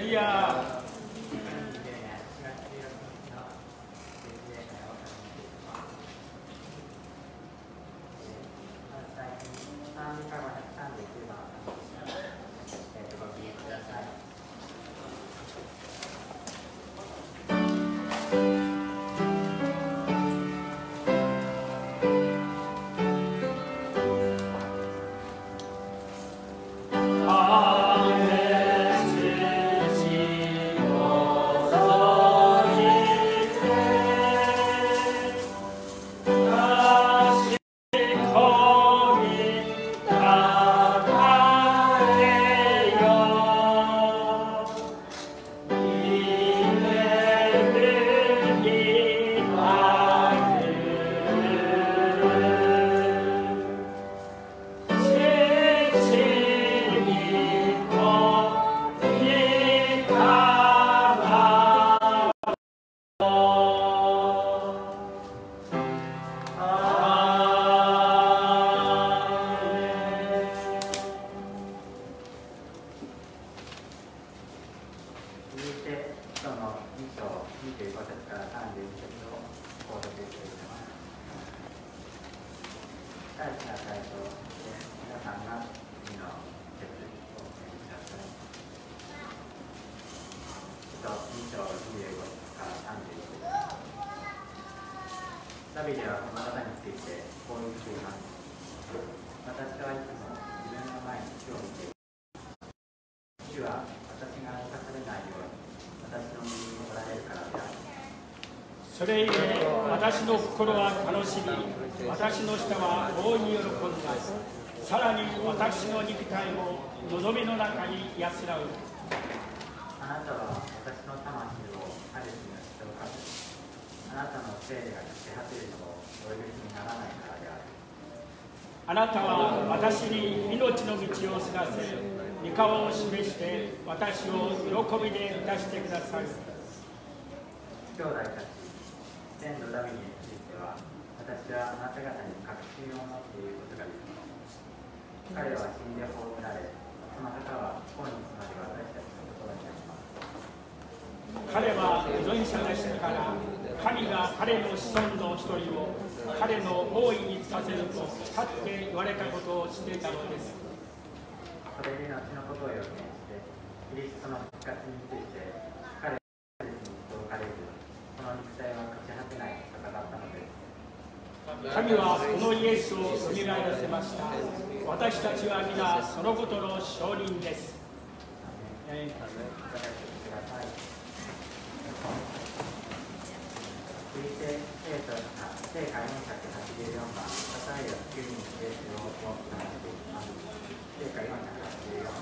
リア。ダビデはこの方についてこう言っています。私はいつも自分の前に主を見ている。主は私が生かされないように私の右におられるからである。それゆえ私の心は楽しみ、私の舌は大いに喜んだ。さらに私の肉体も望みの中に安らぐ。あなたは私の魂をハレスにしておかず、あなたの聖霊が満ち果てるのをお許しにならないからである。あなたは私に命の道を知らせ、御顔を示して私を喜びで満たしてください。兄弟たち、先祖ダビデについては、私はあなた方に確信を持っていることができます。彼は死んで葬られ、その墓は今日まで私たちのところにあります。彼は依存者の死から神が彼の子孫の一人を彼の王位につかせるとかつて言われたことを知っていたのです。それで後のことを予見してキリストの復活について彼はハレスにしておかれるこの肉体は朽ち果てないと語ったのです。神はこのイエスを蘇らせました。私たちは皆そのことの証人です。続いて聖歌484番、サタイヤ9人聖書を話していきます。聖歌484番。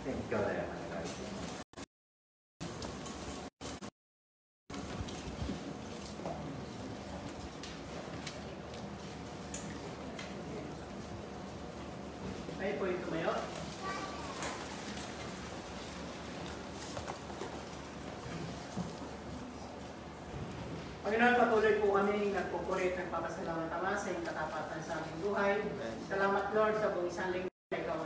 ぜひ兄弟をお願いします。Ay po yung tumayo. Panginoon, patuloy po kami nagpupulit ng papasalamat Ama sa iyong katapatan sa aming buhay. Salamat Lord sa buong isang linggo na ikaw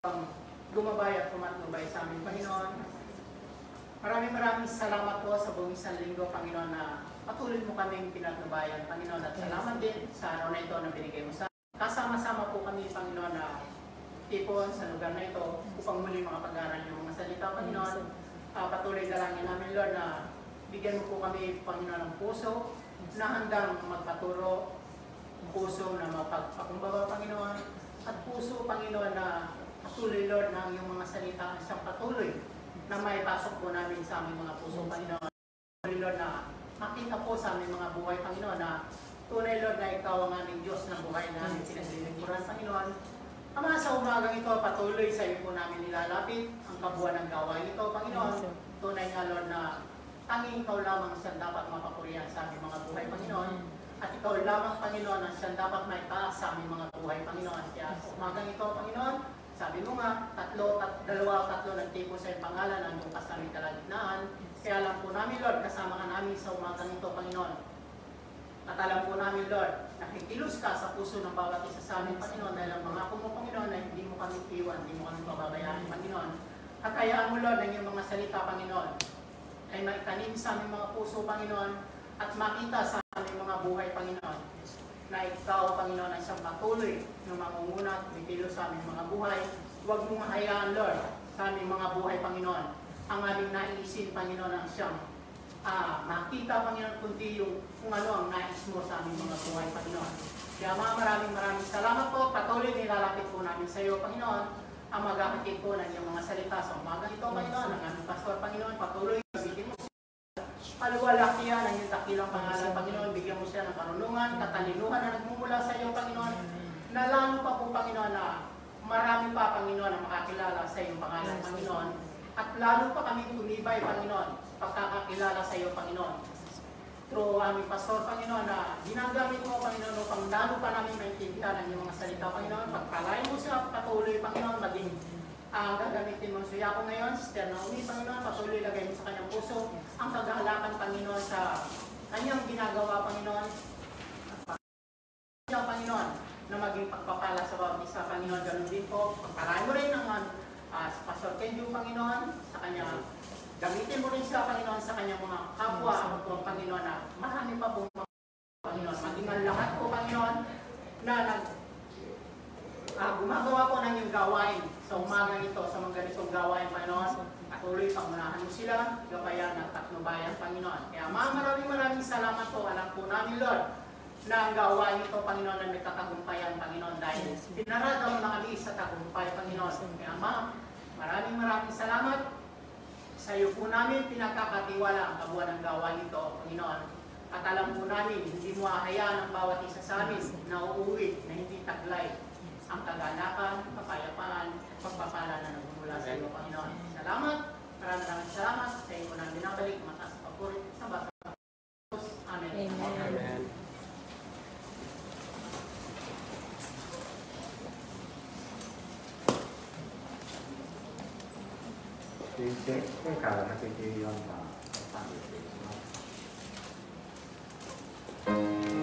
ang gumabay at pumatnubay sa aming Panginoon. Maraming salamat po sa buong isang linggo, Panginoon, na patuloy mo kaming pinatnubayan, Panginoon, at salamat din sa araw na ito na binigay mo sa kasama-sama po kami, Panginoon, na tipon sa lugar na ito upang muli makapag-aral yung mga salita, Panginoon. Patuloy dalangin namin, Lord, na bigyan mo po kami, Panginoon, ng puso na handang magpaturo, puso na mapagpakumbaba, Panginoon, at puso, Panginoon, na patuloy, Lord, na yung mga salita isang patuloy na may pasok po namin sa aming mga puso, Panginoon. Patuloy, Lord, na makita po sa aming mga buhay, Panginoon, na tunay, Lord, na ikaw ang aming Diyos na buhay na aming pinaglilingkuran, Panginoon. Ama, sa umagang ito, patuloy sa iyo po namin nilalapit ang kabuuan ng gawain ito, Panginoon. Tunay nga, Lord, na tanging ikaw lamang siyang dapat mapapurihan sa aming mga buhay, Panginoon. At ikaw lamang, Panginoon, ang siyang dapat maitaas sa aming mga buhay, Panginoon. Kaya sa umagang ito, Panginoon, sabi mo nga, dalawa o tatlo nagtipo sa iyong pangalan ang iyong kasaming kalagitnaan. Kaya alam po namin, Lord, kasama ka namin sa umagang ito, Panginoon. At alam po namin, Lord, nakikilos ka sa puso ng bawat isa sa amin, Panginoon, dahil ang mga mo, Panginoon, na hindi mo kami iwan, hindi mo kami pababayaan, Panginoon. At kayaan mo, Lord, ng iyong mga salita, Panginoon, ay maitanim sa aming mga puso, Panginoon, at makita sa aming mga buhay, Panginoon, na ikaw, Panginoon, ay siyang patuloy na mangunguna at bitilos sa aming mga buhay. Huwag mong hayaan, Lord, sa aming mga buhay, Panginoon, ang aming naiisin, Panginoon, ang siyang makita, Panginoon, kundi yung kung ano ang nais mo sa aming mga buhay, Panginoon. Kaya maraming salamat po. Patuloy nilalapit po namin sa iyo, Panginoon, ang mag-akatid po ng iyong mga salita sa umaga ito, Panginoon, ang aming pastor, Panginoon, patuloy gamitin mo. Paluwalakyan ang iyong dakilang pangalan, Panginoon. Bigyan mo siya ng karunungan, katalinuhan na nagmumula sa iyo, Panginoon. Na lalo pa po, Panginoon, na marami pa, Panginoon, na makakilala sa iyong pangalan, Panginoon. At lalo pa kami tumibay, Panginoon, pagkakakilala sa iyo, Panginoon. Through aming pastor, Panginoon, na ginagamit mo, Panginoon, upang lalo pa namin maintindihan ang iyong mga salita, Panginoon. Pagpalain mo siya patuloy, Panginoon, maging gagamitin mo siya ako ngayon, Sister Naomi, Panginoon, patuloy lagay mo sa kanyang puso ang kagahalakan, Panginoon, sa kanyang ginagawa, Panginoon. Siya, Panginoon, na maging pagpapala sa bawat isa, Panginoon. Ganun din po, pagpalain mo rin ng Pastor Kenju, Panginoon, sa kanya. Gamitin mo rin siya, Panginoon, sa kanyang mga kapwa, Panginoon, na marami pa po, Panginoon. Maging ang lahat po, Panginoon, na gumagawa po ng iyong gawain sa umaga ito, sa mga ganitong gawain, Panginoon. Patuloy, pangunahan mo sila, gabayan at patnubayan, Panginoon. Kaya maraming salamat po. Alam po namin, Lord, na ang gawain ito, Panginoon, na may katagumpayan, Panginoon, dahil pinarada mo na kami sa tagumpay, Panginoon. Kaya maraming salamat. Sa iyo po namin pinagkakatiwala ang kabuuan ng gawain ito, Panginoon. At alam po namin, hindi mo ahayaan ang bawat isa sa amin na uuwi, na hindi taglay ang kaganakan, kapayapaan, at pagpapala na nagmumula sa iyo, Panginoon. Salamat, maraming salamat. Sa iyo po namin binabalik, mataas papuri sa bata. Amen. Amen.続いて、聖歌の114番を賛美していきます。「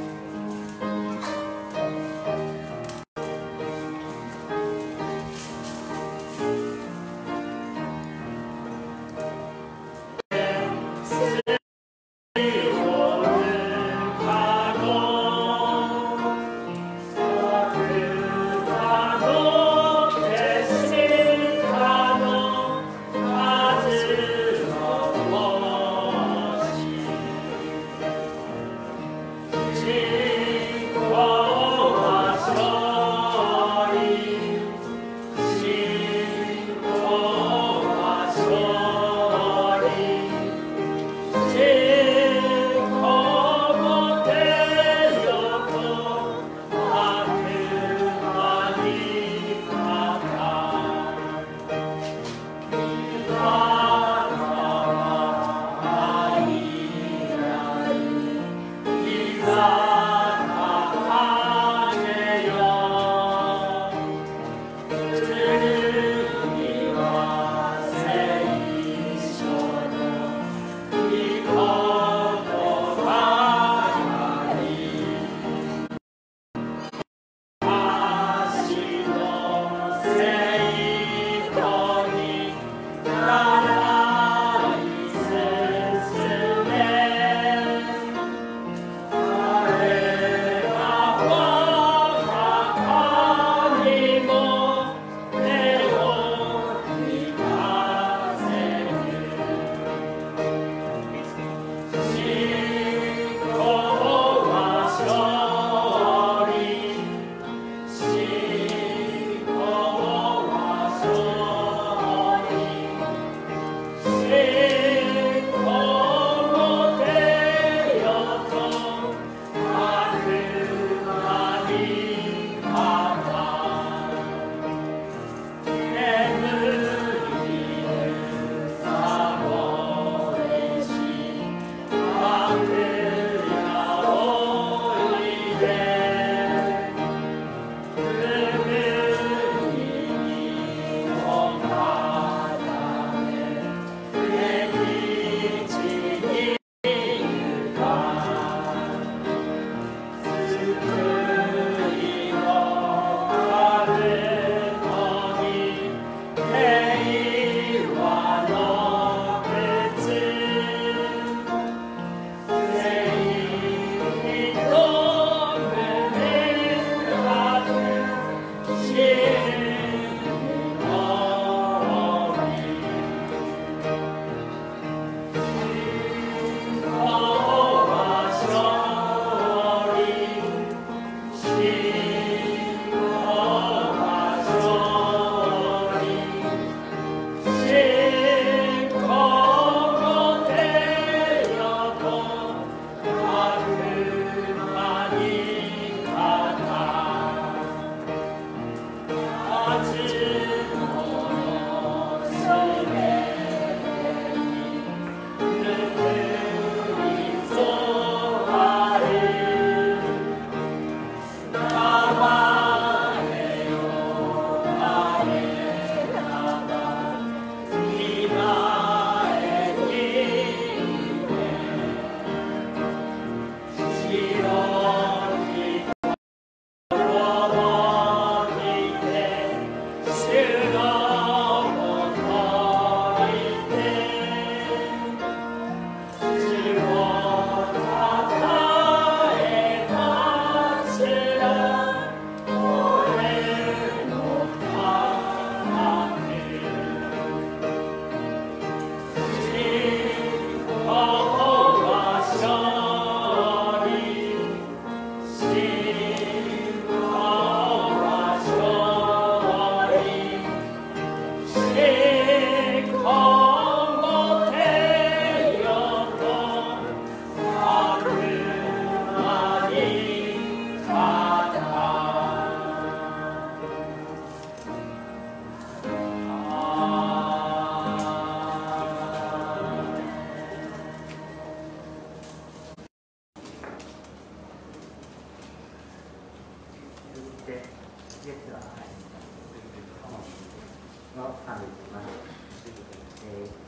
を賛美します。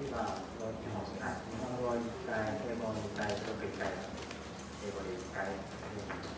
今の日本語1回、英語2回、記録1回、英語で1回。「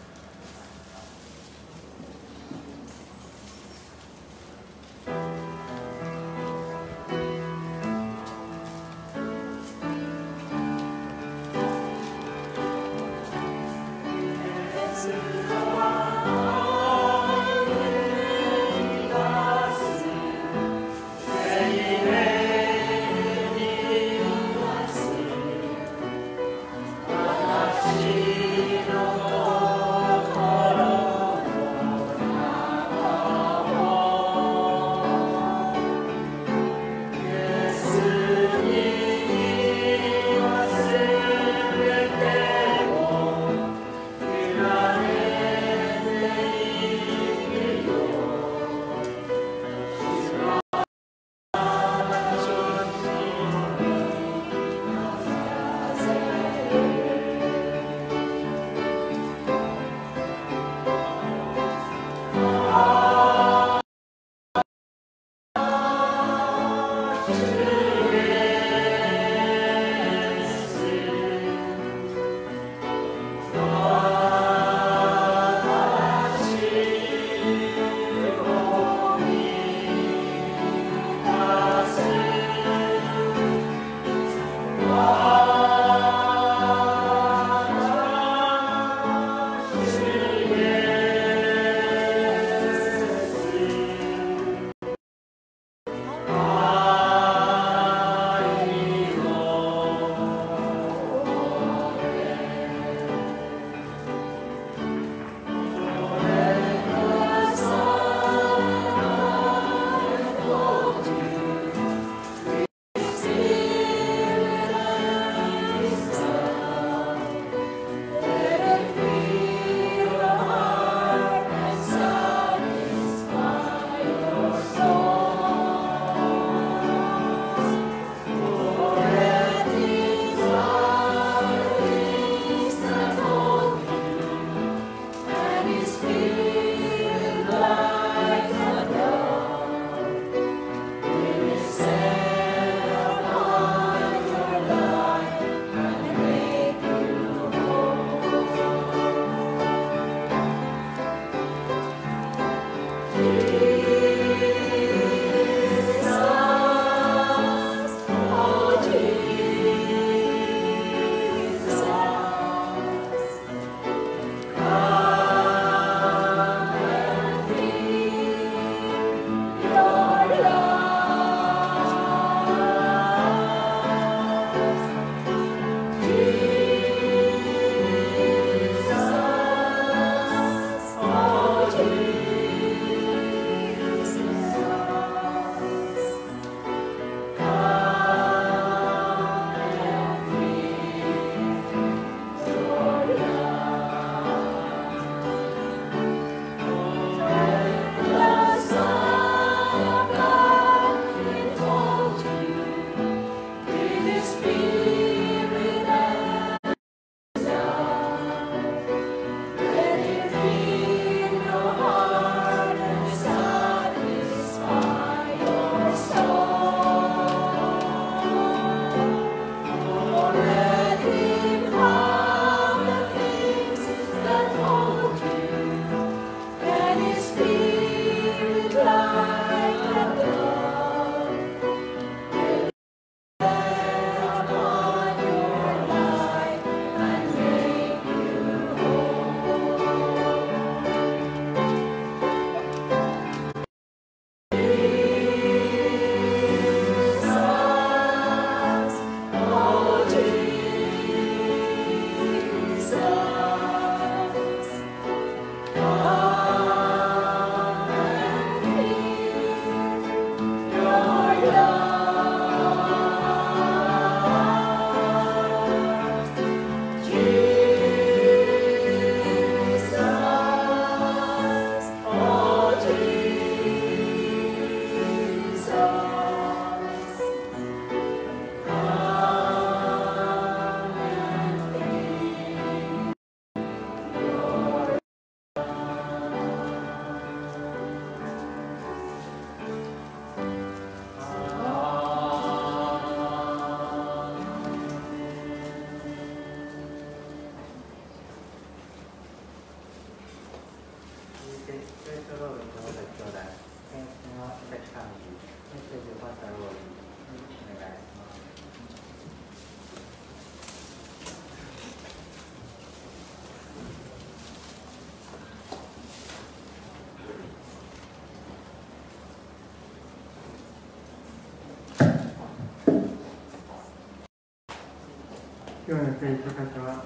今日の聖書箇所は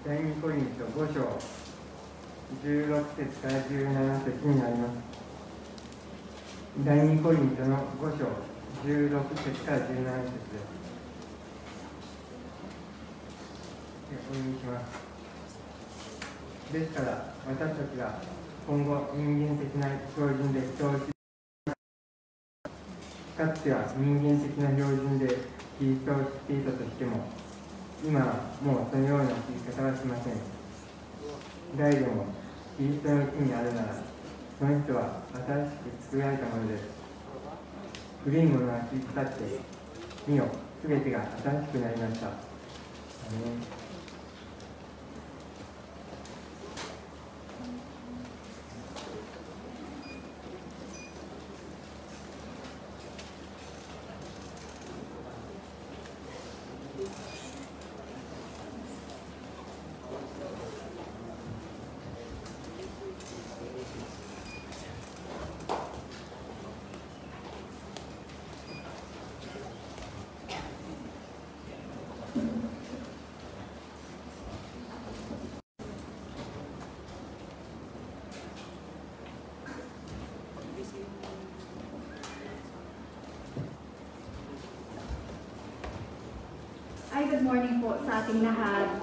第2コリント5章16節から17節になります。第2コリントの5章16節から17節です。お読みします。ですから私たちが今後人間的な標準で人を知り、かつては人間的な標準でキリストを知っていたとしても、今はもうそのような知り方はしません。誰でもキリストのうちにあるなら、その人は新しく作られたものです。古いものは過ぎ去って、見よ、すべてが新しくなりました。アメン。Ay, good morning po sa ating lahat.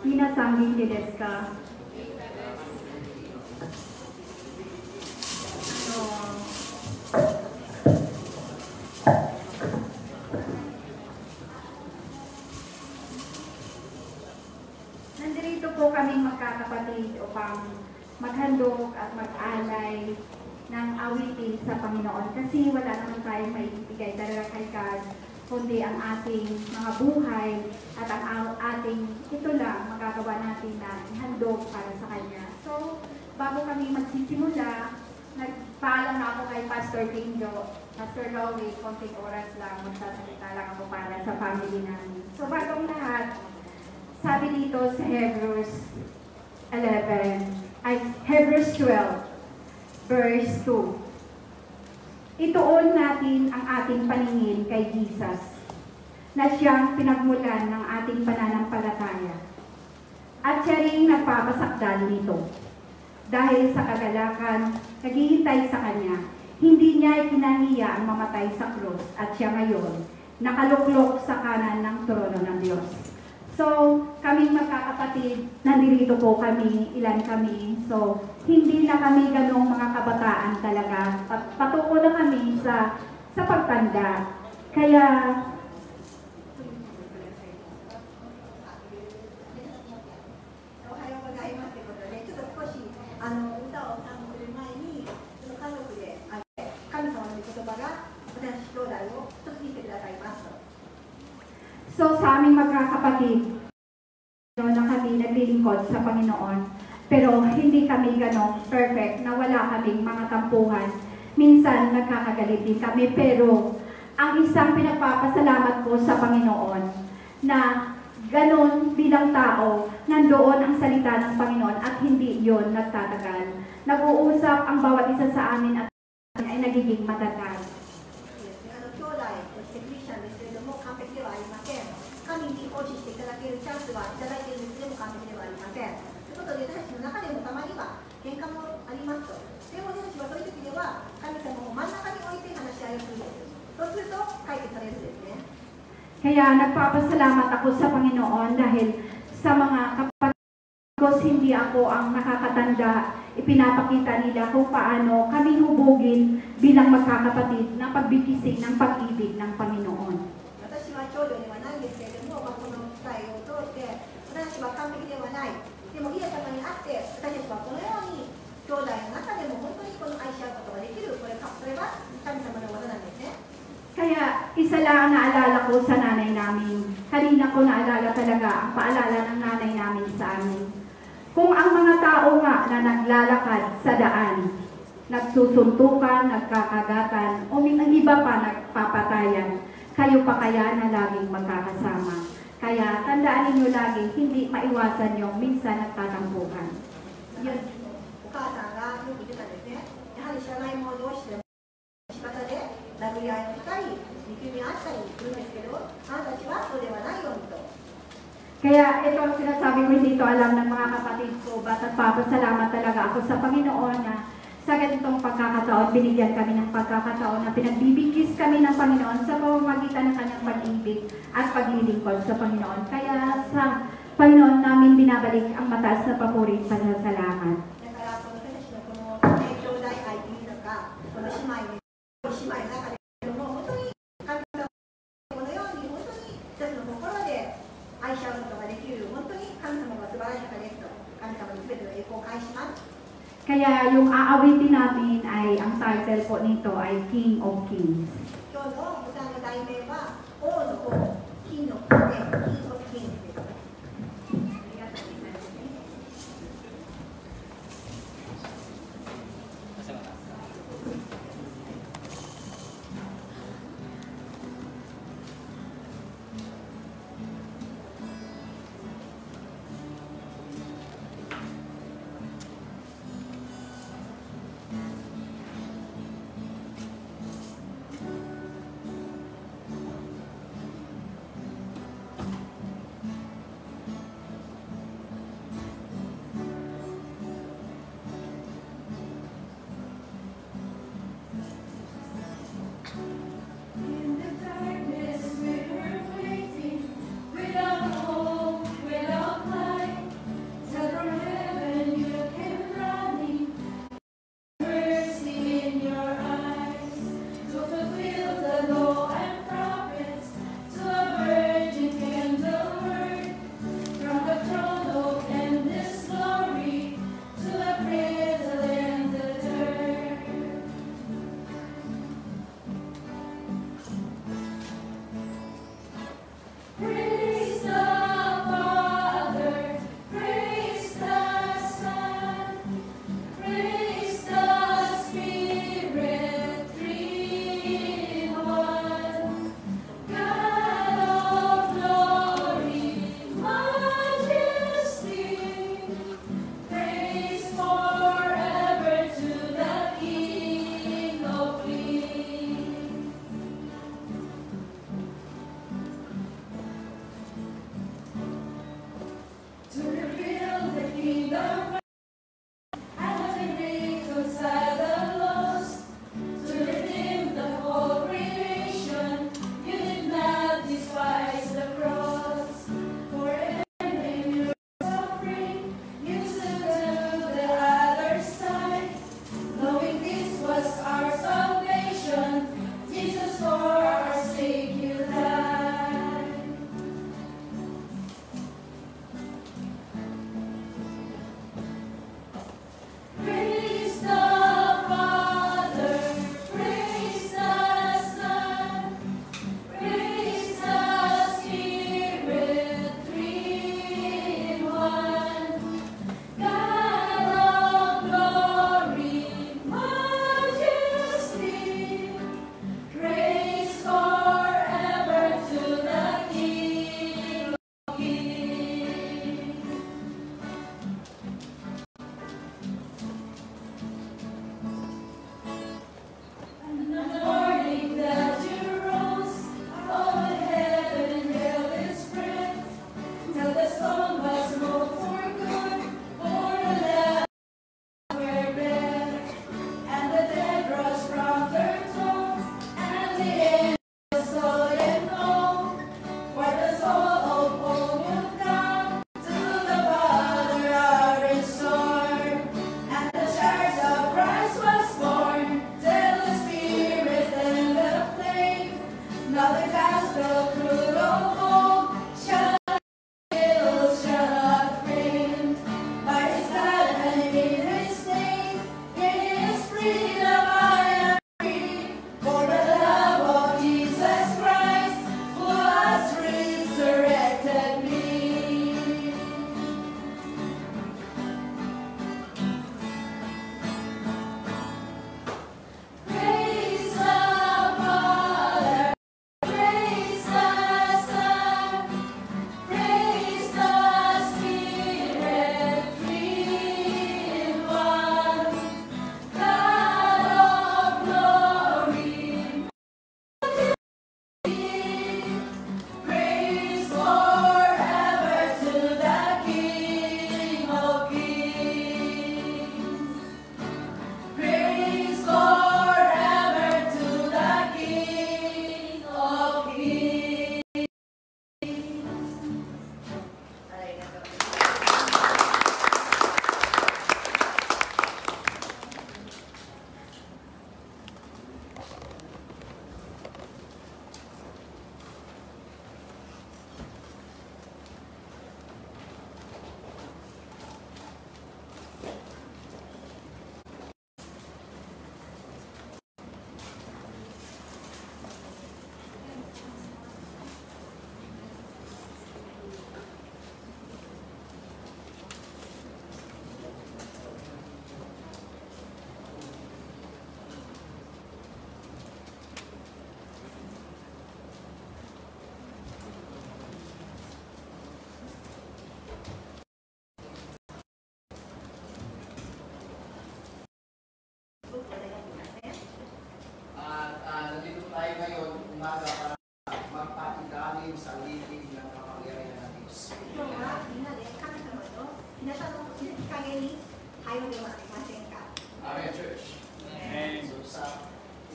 Minasang genki desu ka? Nandito po kaming magkakapatid upang maghandog at mag-alay ng awitin sa Panginoon kasi wala naman tayong maibigay talaga kay God, kundi ang ating mga buhay at ang ating ito lang magagawa natin na handog para sa Kanya. So, bago kami magsisimula, nagpaalam na ako kay Pastor Kinjo, Pastor Lowy, konting oras lang, magsasalita lang ako para sa family namin. So, bagong lahat, sabi dito sa Hebrews 12, verse 2. Ituon natin ang ating paningin kay Jesus, na siyang pinagmulan ng ating pananampalataya. At siya rin nagpapasakdal nito. Dahil sa kagalakan, naghihintay sa Kanya, hindi niya ikinahiya ang mamatay sa krus at siya ngayon nakaluklok sa kanan ng trono ng Diyos. So, kaming magkakapatid, nandito po kami, ilan kami. So, hindi na kami ganong mga kabataan talaga. Patuko na kami sa pagtanda. Kaya, so sa aming magkakapatid, na kami naglilingkod sa Panginoon, pero hindi kami ganong perfect na wala kaming mga tampuhan. Minsan nagkakagalit din kami, pero ang isang pinagpapasalamat ko sa Panginoon na ganon bilang tao, nandoon ang salita ng Panginoon at hindi yon nagtatagal. Nag-uusap ang bawat isa sa amin at ay nagiging matatag. 神に奉仕していただけるチャンスはいただいているのでも完璧ではありません。ということで、私たちの中でもたまには喧嘩もありますと。でも私たちはそういう時では神様を真ん中に置いて話し合いをするんです。そうすると解決されるんですね。Kaya nagpapasalamat ako sa Panginoon dahil sa mga kapatid ko, hindi ako ang nakakatanda, ipinapakita nila kung paano kami hubugin bilang magkakapatid na pagbibisig ng pag-ibig ng Panginoon. 私は長女ではないんですけれども、この機会を通って私は完璧ではない。でもイエス様にあって私たちはこのように兄弟の中でも本当にこの愛し合うことができる。それは神様の技なんですね。Kaya isa lang ang naalala ko sa nanay namin. Kanina ko naalala talaga ang paalala ng nanay namin sa amin. Kung ang mga tao nga na naglalakad sa daan, nagsusuntukan, nagkakagatan, o ang iba pa nagpapatayan, kayo pa kaya na laging magkakasama. Kaya tandaan ninyo lagi, hindi maiwasan yung minsan nagtatampukan. Yun. お母さんがよく言ってたんですね。やはり知らない者同士で仕方で殴り合いをしたり、憎救命あったりするんですけど、あなたたちはそうではないようにと。 Kaya ito ang sinasabi ko, hindi ito alam ng mga kapatid ko, ba't nagpapasalamat talaga ako sa Panginoon na sa ganitong pagkakataon, binigyan kami ng pagkakataon na pinagbibigkis kami ng Panginoon sa pamamagitan ng kanyang pag-ibig at paglilingkod sa Panginoon. Kaya sa Panginoon namin binabalik ang mataas na papuri at pasasalamat. だからこの私たちのこの兄弟愛というのか、この姉妹の中でも本当に神様このように本当に一つの心で愛し合うことができる、本当に神様が素晴らしい方ですと、神様に全ての栄光を返します。 Kaya yung aawitin natin ay, ang title po nito ay King of Kings. 今日の歌の題名は王の王、金の王で、King of Kings です。ありがとうございます。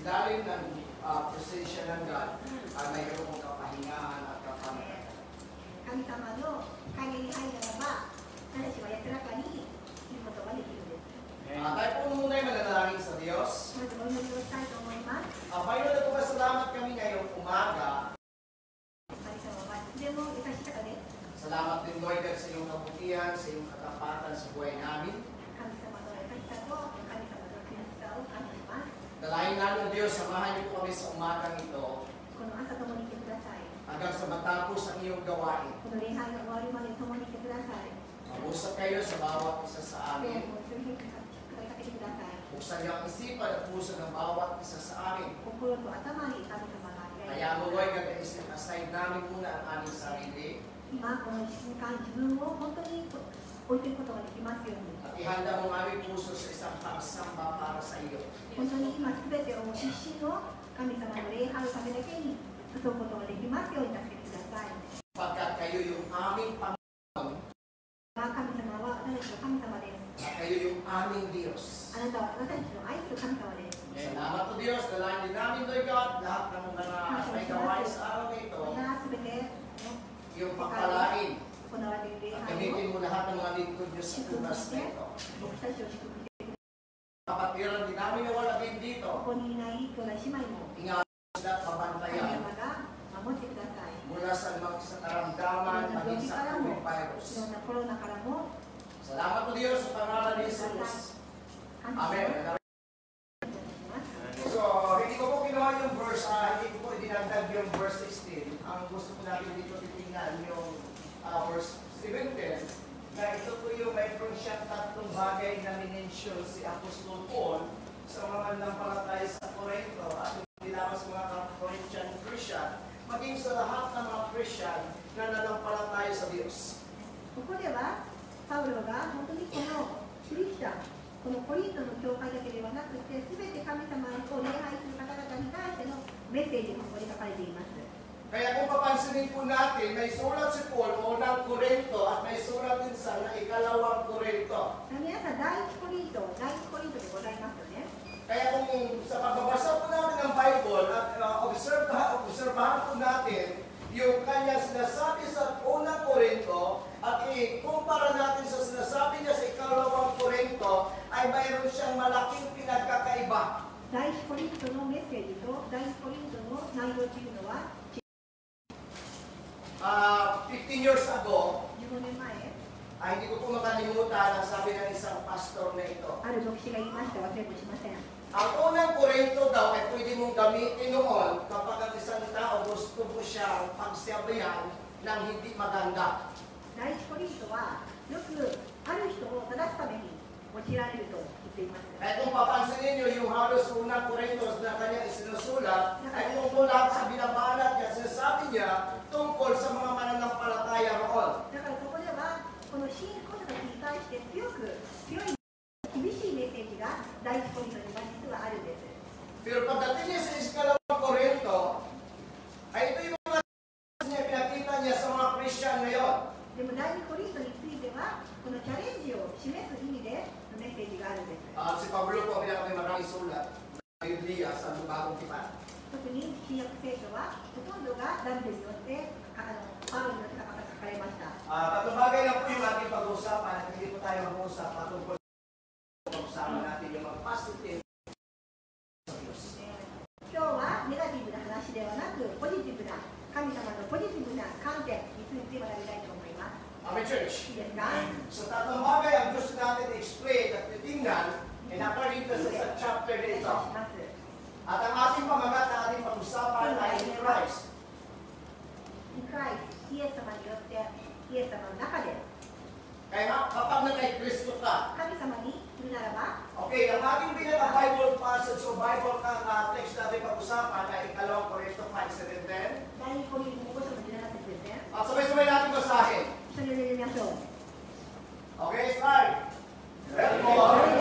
ilalim ng presensya ng God ay mayroong kapahingahan at kapanagan. 神様の陰に入らば、私は安らかにいることができるんです。 Tayo po muna ay mananalangin sa Diyos. まずお祈りをしたいと思います。 Panginoon, nagpapasalamat kami ngayong umaga. 神様はいつでも優しい方です。 Salamat din, Lord, sa iyong kabutihan, sa iyong katapatan sa buhay namin. 神様の優しさと神様の気さを感じます。 Dalahin namin, Diyos, samahan niyo po kami sa umagang ito この朝共にいてください。 hanggang sa matapos ang iyong gawain. この礼拝が終わるまで共にいてください。 Mag-usap kayo sa bawat isa sa 今日 amin. も一人一人語りかけてください。 Buksan niyo ang isipan at puso ng bawat isa sa amin. 心と頭に神様がいらっし Kaya ゃ mo, る。 Lord, gagawin aside namin muna ang aming sarili 今この瞬間自分を本当に置いていくことができますように。 at ihanda mo ang aming puso sa isang pagsamba para sa iyo. 本当に今すべてを一心の神様の礼拝のためだけに注ぐことができますように助けてください。 Pagkat kayo yung aming Panginoon 神様は私たちの神様です。 at kayo yung aming Diyos. あなたは私たちの愛する神様です。 Salamat po Diyos, dalahin din namin, Lord God, lahat ng mga may gawain sa araw na ito, またすべての yung pagpalain. 行われている礼拝 Gamitin を mo lahat ng mga lingkod Diyos sa 祝福 oras し na て ito. 僕たちを祝福してくだ Kapatiran din namin na wala din さい。 dito. ここにいない兄弟姉妹も Ingatan sila at 神 pabantayan 様が守ってください。 mula sa mga sa karamdaman, maging sa coronavirus. いろんなコロナからも Salamat po Diyos sa pangalan ni Jesus. 感謝 Amen. します。 So, hindi ko po kinuha yung verse, hindi ko po dinagdag yung verse 16. Ang gusto ko natin dito titingnan yung verse 17, na ito po yung mayroon siyang tatlong bagay na minention si Apostol Paul sa mga nanampalataya sa Corinto at hindi lamang sa mga Corinthian Christian, maging sa lahat ng mga Christian na nanampalataya sa Diyos. ここではパウロが本当にこのクリスチャン、このコリントの教会だけではなくて、すべて神様を礼拝する方々に対してのメッセージがここに書かれています。 Kaya kung papansinin po natin, may sulat si Paul unang Korinto at may sulat din sa ikalawang Korinto. 皆さん、第一コリントでございますよね。 Kaya kung sa pagbabasa po natin ng Bible at obserbahan po natin yung kanyang sinasabi sa unang Korinto at ikumpara natin sa sinasabi niya sa ikalawang Korinto ay mayroon siyang malaking pinagkakaiba. 第一コリントのメッセージと第一コリントの内容というのは、 15 years ago, 15年前、 hindi ko po makalimutan ang sabi ng isang pastor na ito. ある牧師が言いました。忘れもしません。 Ang unang Korinto daw ay pwede mong gamitin noon kapag ang isang tao gusto mo siyang pagsabihan ng hindi maganda. 第一コリントはよくある人を正すために用いられると言っています。 Kaya kung papansinin nyo yung halos unang Korintos na kanyang isinusulat, ay tungkol lahat sa binabanat niya, sinasabi niya tungkol sa mga mananampalataya roon. だからここではこの信仰者たちに対して強い厳しいメッセージが第一コリントには実はあるんです。 Pero pagdating niya sa ikalawang Korinto, ay ito yung mga niya, pinakita niya sa mga Christian ngayon. でも第二コリントについてはこのチャレンジを示す意味でメッセージがあるんです。 Si Pablo po, may maraming sulat sa Biblia sa Bagong Tipan. 特に新約聖書はほとんどがダビデによってパウロによって書かれました。 Tatlong bagay lang po yung ating pag-uusapan at hindi po tayo mag-uusap patungkol pag-usapan natin yung mga positive sa Diyos. 今日はネガティブな話ではなくポジティブな神様のポジティブな観点について学びたいと思います。 Amen, Church. いいですか？ So tatlong bagay ang gusto natin i-explain at titingnan ay naparito sa chapter お願いし nito. ます。 At ang ating pamagat na ating pag-usapan ay in Christ. In Christ、イエス様によって、イエス様の中で Kaya kapag na kay Kristo ka, 神様にいるならば、 okay, ang ating pinaka-Bible passage o Bible text natin pag-usapan ay ikalawang Korinto 5:17. 第二コリント5章の17節ですね。 At sabay-sabay natin basahin. 一緒に読みましょう。 Okay, start. Therefore, behold,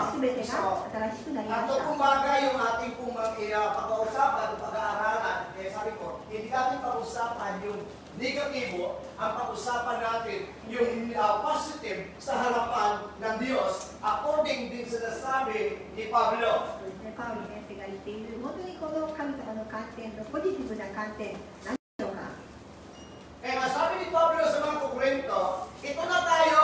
すべてが新しくなりま At した。 umaga yung ating pong pag-uusapan negatibo, ang pag-usapan natin yung positive sa harapan ng Diyos according din sa nasabi ni Pablo. パウロ先生が言っている、本当にこの神様の観点のポジティブな観点、何でしょうか。 Kaya nga sabi ni Pablo sa mga Korinto, ito na tayo.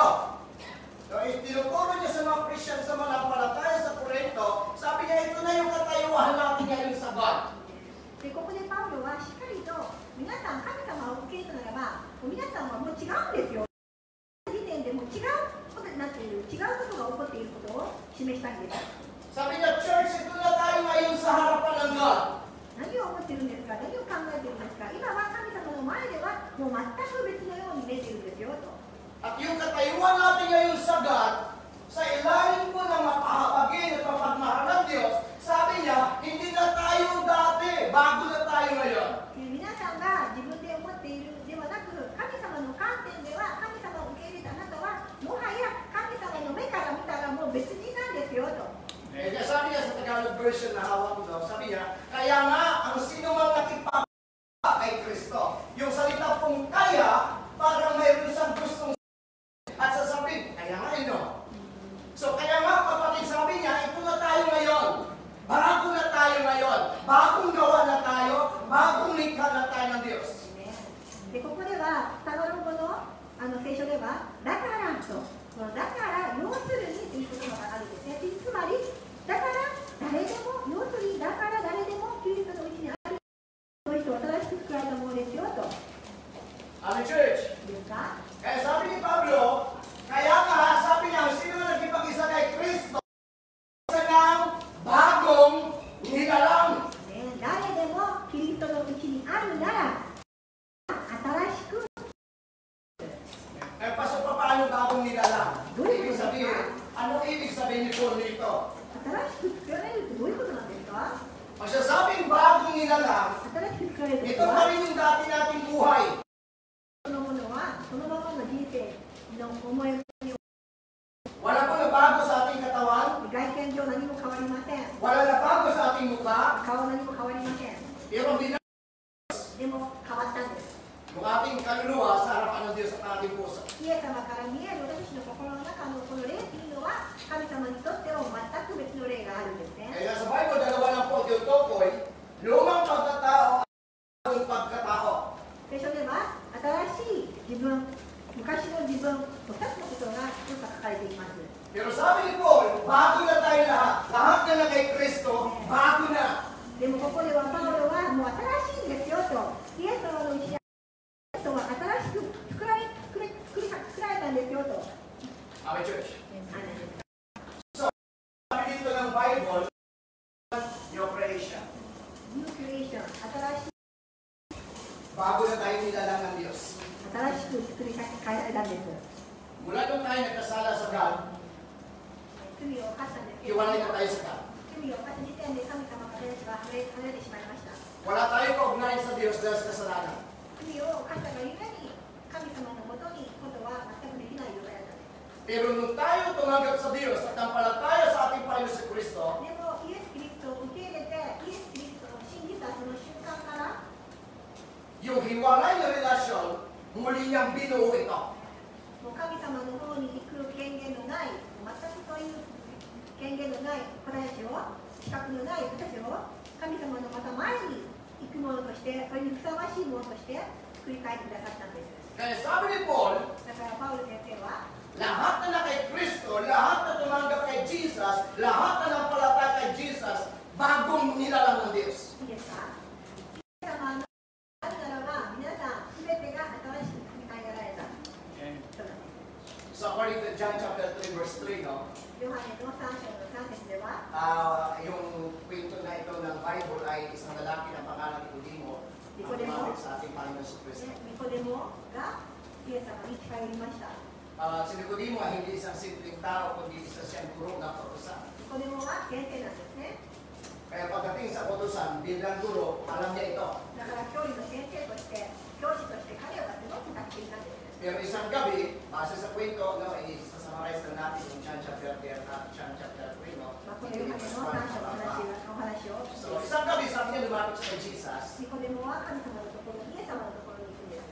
So, tinuturo niya sa mga Christian sa mananampalataya sa Korinto, sabi niya ito na yung katayuhan natin ngayon sa God. でここでパウロはしっかりと皆さん神様を受け入れたならば、皆さんはもう違うんですよ。時点でもう違うことになっている、違うことが起こっていることを示したいんです。 Sabi niya, church, ito na tayo ngayon sa harapan ng God. 何を思っているんですか、何を考えているんですか。今は神様の前ではもう全く別のように見えているんですよと。 At yung katayuan natin ngayon sa God, sa ilalim po ng mapahabagin at mapagmahal ng Diyos, sabi niya, hindi na tayo dati, bago na tayo ngayon. 皆さんが自分で思っているではなく、神様の観点では神様を受け入れたあなたはもはや神様の目から見たらもう別人なんですよと。 Kaya sabi niya sa Tagalog version na hawak ko daw, sabi niya, kaya nga ang sino man nakipagpapalala kay Kristo, yung salita pong kaya, parang mayroon siyang gustong at sasabihin, kaya nga ino. So kaya nga kapatid, sabi niya, ito na tayo ngayon. Bago na tayo ngayon. Bagong gawa na tayo. Bagong likha na tayo ng Diyos. でここではタガログの聖書ではだからと、だから要するにという言葉があるんですね。つまりだから誰でも、要するにだから誰でもキリストのうちにあるその人を新しく作られたものですよと。 Amen, church. ですか？ Kaya sabi ni Pablo, kaya nga sabi niya, sino na nagkipag-isa kay Kristo, isa ng bagong nilalang. 誰でもキリストのうちにあるなら新しく。 Eh, paano bagong nilalang? Ibig sabihin, ano ibig sabihin ni Paul nito? 新しく作られるってどういうことなんですか？ Pag sasabing bagong nilalang, 新しく作られるって ito こと pa は rin yung dati nating buhay. そのものはそのままの人生の思い Wala po nabago sa ating katawan, 外見上何も変わりません。 wala nabago sa ating mukha, 顔何も変わりません。 pero binago でも変わったんです。 yung ating kaluluwa sa harapan ng Diyos at ating puso. イエス様から見える私の心の中のこの霊というのは神様にとっては全く別の霊があるんですね。 Kaya sa Bible, dalawa lang po tinutukoy, lumang pagkatao at bagong pagkatao. 聖書では新しい自分、昔の自分と2つのことがよく書かれています。 Pero sabi ni Paul, bago na tayo lahat na na kay Kristo, bago na. でもここではパウロはもう新しいんですよと。イエス様のうちに人は新しく作られたんですよと。 Amen, church. So, sabi dito ng Bible, new creation. New creation、新しい Bago na tayo nilalang ng Diyos. 新しく作り変えられたんです。 Mula nung tayo nagkasala sa God, 罪を犯したんですけど、 iwalay na tayo sa God. 罪を犯した時点で神様が私が離れてしまいました。 Wala tayong kaugnayan sa Diyos dahil sa kasalanan. 罪を犯したがゆえに神様のもとに今度は全くできない状態だったんです。 Pero nung tayo tumanggap sa Diyos at nampalataya sa ating Panginoon sa Kristo, でもイエス・キリストを受け入れて、イエス・キリストを信じたその瞬間から、 yung hiwalay na relasyon, muli niyang binuo ito. もう神様の方に行く権限のない、全くそういう権限のない私たちを、資格のない私たちを、神様のまた前に行くものとして、それにふさわしいものとして作り変えてくださったんです。 Kaya sabi ni Paul, だからパウロ先生は、 lahat na kay Kristo, lahat na tumanggap kay Jesus, lahat na nampalataya kay Jesus, bagong nilalang ng Diyos. いいですか？イエス様のあるならば、皆さんすべてが新しく作り変えられた。そうなんです。 So according to John chapter 3 verse 3, no, ヨハネの3章の3節では、 yung kwento na ito ng Bible ay isang lalaki na pangalan ni Nicodemo ang tumawag sa ating Panginoon sa Kristo. ニコデモがイエス様に近寄りました。 Si Nicodemo ay hindi isang simpleng tao, kundi isa siyang guro ng kautusan. ニコデモは先生なんですね。 Kaya pagdating sa kautusan, bilang guro, alam niya ito. だから教理の先生として、教師として彼はすごく達成なんです。 Pero isang gabi, base sa kwento, no, isa-summarize na natin yung John chapter 3, no? まあ、このヨハネの3章のお話を。 So, isang gabi, sabi niya lumapit siya kay Jesus. ニコデモは神様のところ、イエス様のところに行くんです。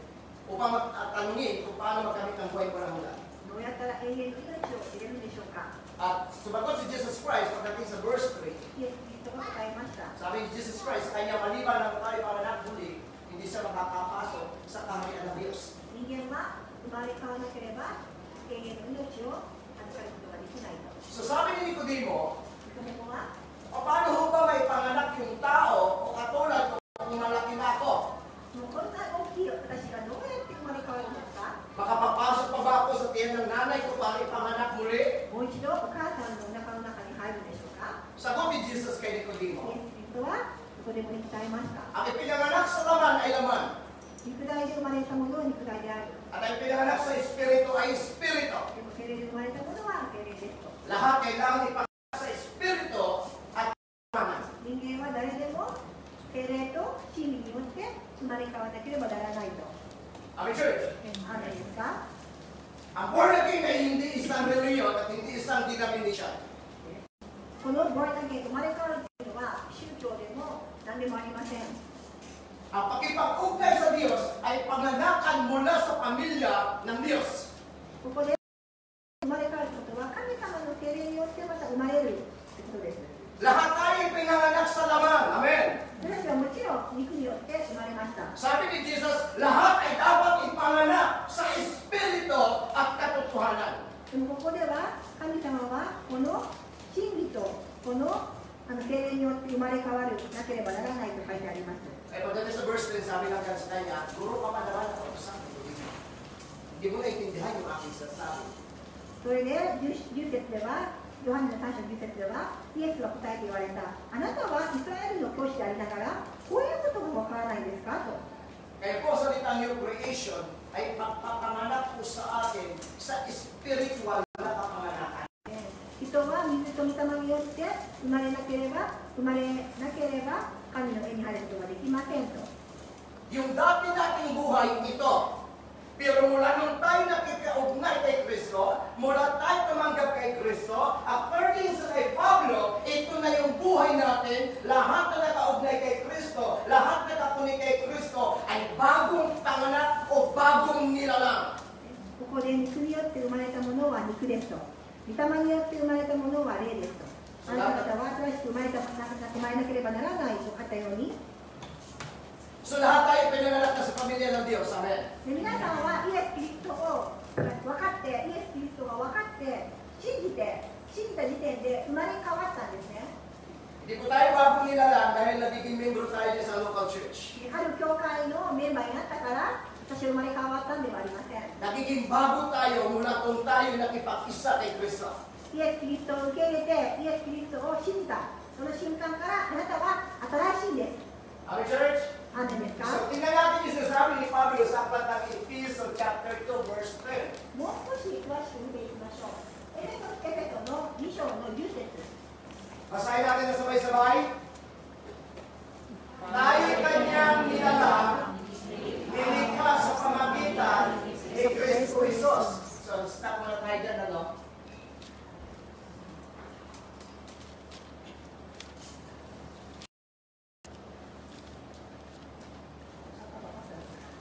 upang tanungin kung paano makamit ang buhay paramulan. どうやったら永遠の命を得れるんでしょうか。 At sumagot si Jesus Christ pagdating sa verse 3, イエス・キリストが答えました。 sabi ni Jesus Christ, kanya maliban ng tayo para muli, hindi siya makakapasok sa kaharian ng Diyos. 人間は生まれ変わらなければ永遠の命を預かることができないと。 So sabi ni Nicodemo, ニコデモは paano ho ba may panganak yung tao o katulad kung malaki na ako? もうこんな大きい私がどうやって生まれ変わるんですか。 Makapapasok pa ba ako sa tiyan ng nanay ko para ipanganak muli? もう一度お母さんのお腹の中に入るでしょうか。 Sagot ni Jesus kay イエ Nicodemo, ス・キリストはニコデモに答えました。 ang ipinanganak sa laman ay laman, 肉体で生まれたものは肉体である。 at ang ipinanganak sa espiritu ay espiritu. でも精霊で生まれたものは精霊ですと。 Lahat kailangan ipanganak sa espiritu at laman. 人間は誰でも精霊と真理によって生まれ変わらなければならないと。 Amen, church. アーメンですか。 Ang born again ay hindi isang reliyon at hindi isang denomination. このボーナゲン生まれ変わるというのは宗教でも何でもありません。 Ang pakipag-ugnay sa Diyos ay panganakan mula sa pamilya ng Diyos. ここで生まれ変わることは神様の精霊によってまた生まれるということです。 Lahat tayo ay pinanganak sa laman. Amen. 私はもちろん肉によって生まれました。 Sabi ni Jesus, lahat ay dapat ipanganak sa espiritu at katotohanan. でもここでは神様はこの真理とこの精霊によって生まれ変わるなければならないと書いてあります。 Ay pagdating sa verse 3, sabi lang sa kanya, Guro, ka pa naman ako sa akin. Hindi mo naiintindihan yung aking sasabi. それで10節ではヨハネの3章10節ではイエスは答えて言われた。あなたはイスラエルの教師でありながらこういうことがわからないですかと。 Kaya po sa litang new creation ay pagpapanganak po sa atin sa spiritual na kapanganakan. 人は水と御霊によって生まれなければ神の絵に入ることができませんと。 Yung dati nating buhay ito, pero mula nung tayo nakikaugnay kay Kristo, mula tayo tumanggap kay Kristo, according sa kay Pablo, ito na yung buhay natin, lahat na nakaugnay kay Kristo, lahat na nakakunik kay Kristo, ay bagong panganak o bagong nilalang. ここで肉によって生まれたものは肉ですと。御霊によって生まれたものは霊ですと。あなた方は新しく生まれなければならないと書いたように。 So lahat tayo pinanganak na sa pamilya ng Diyos. Amen. で皆さんはイエス・キリストを分かって、イエス・キリストが分かって信じた時点で生まれ変わったんですね。 Hindi po tayo bagong nilalang dahil nagiging membro tayo sa local church. ある教会のメンバーになったから私は生まれ変わったんではありません。 Nagiging bago tayo mula kung tayo nakipag-isa kay Kristo. イエス・キリストを受け入れて、イエス・キリストを信じたその瞬間からあなたは新しいんです。 Amen, church? アーメンですか？ So, tingnan natin yung sinasabi ni Pablo sa aklat ng Ephesians chapter 2, verse 10. もう少し詳しく見ていきましょう。エペソの2章の10節。 Basahin natin na sabay-sabay. Tayo kanyang nilalang, nilikha sa pamagitan ni Kristo Jesus. So, stop muna tayo dyan, ano?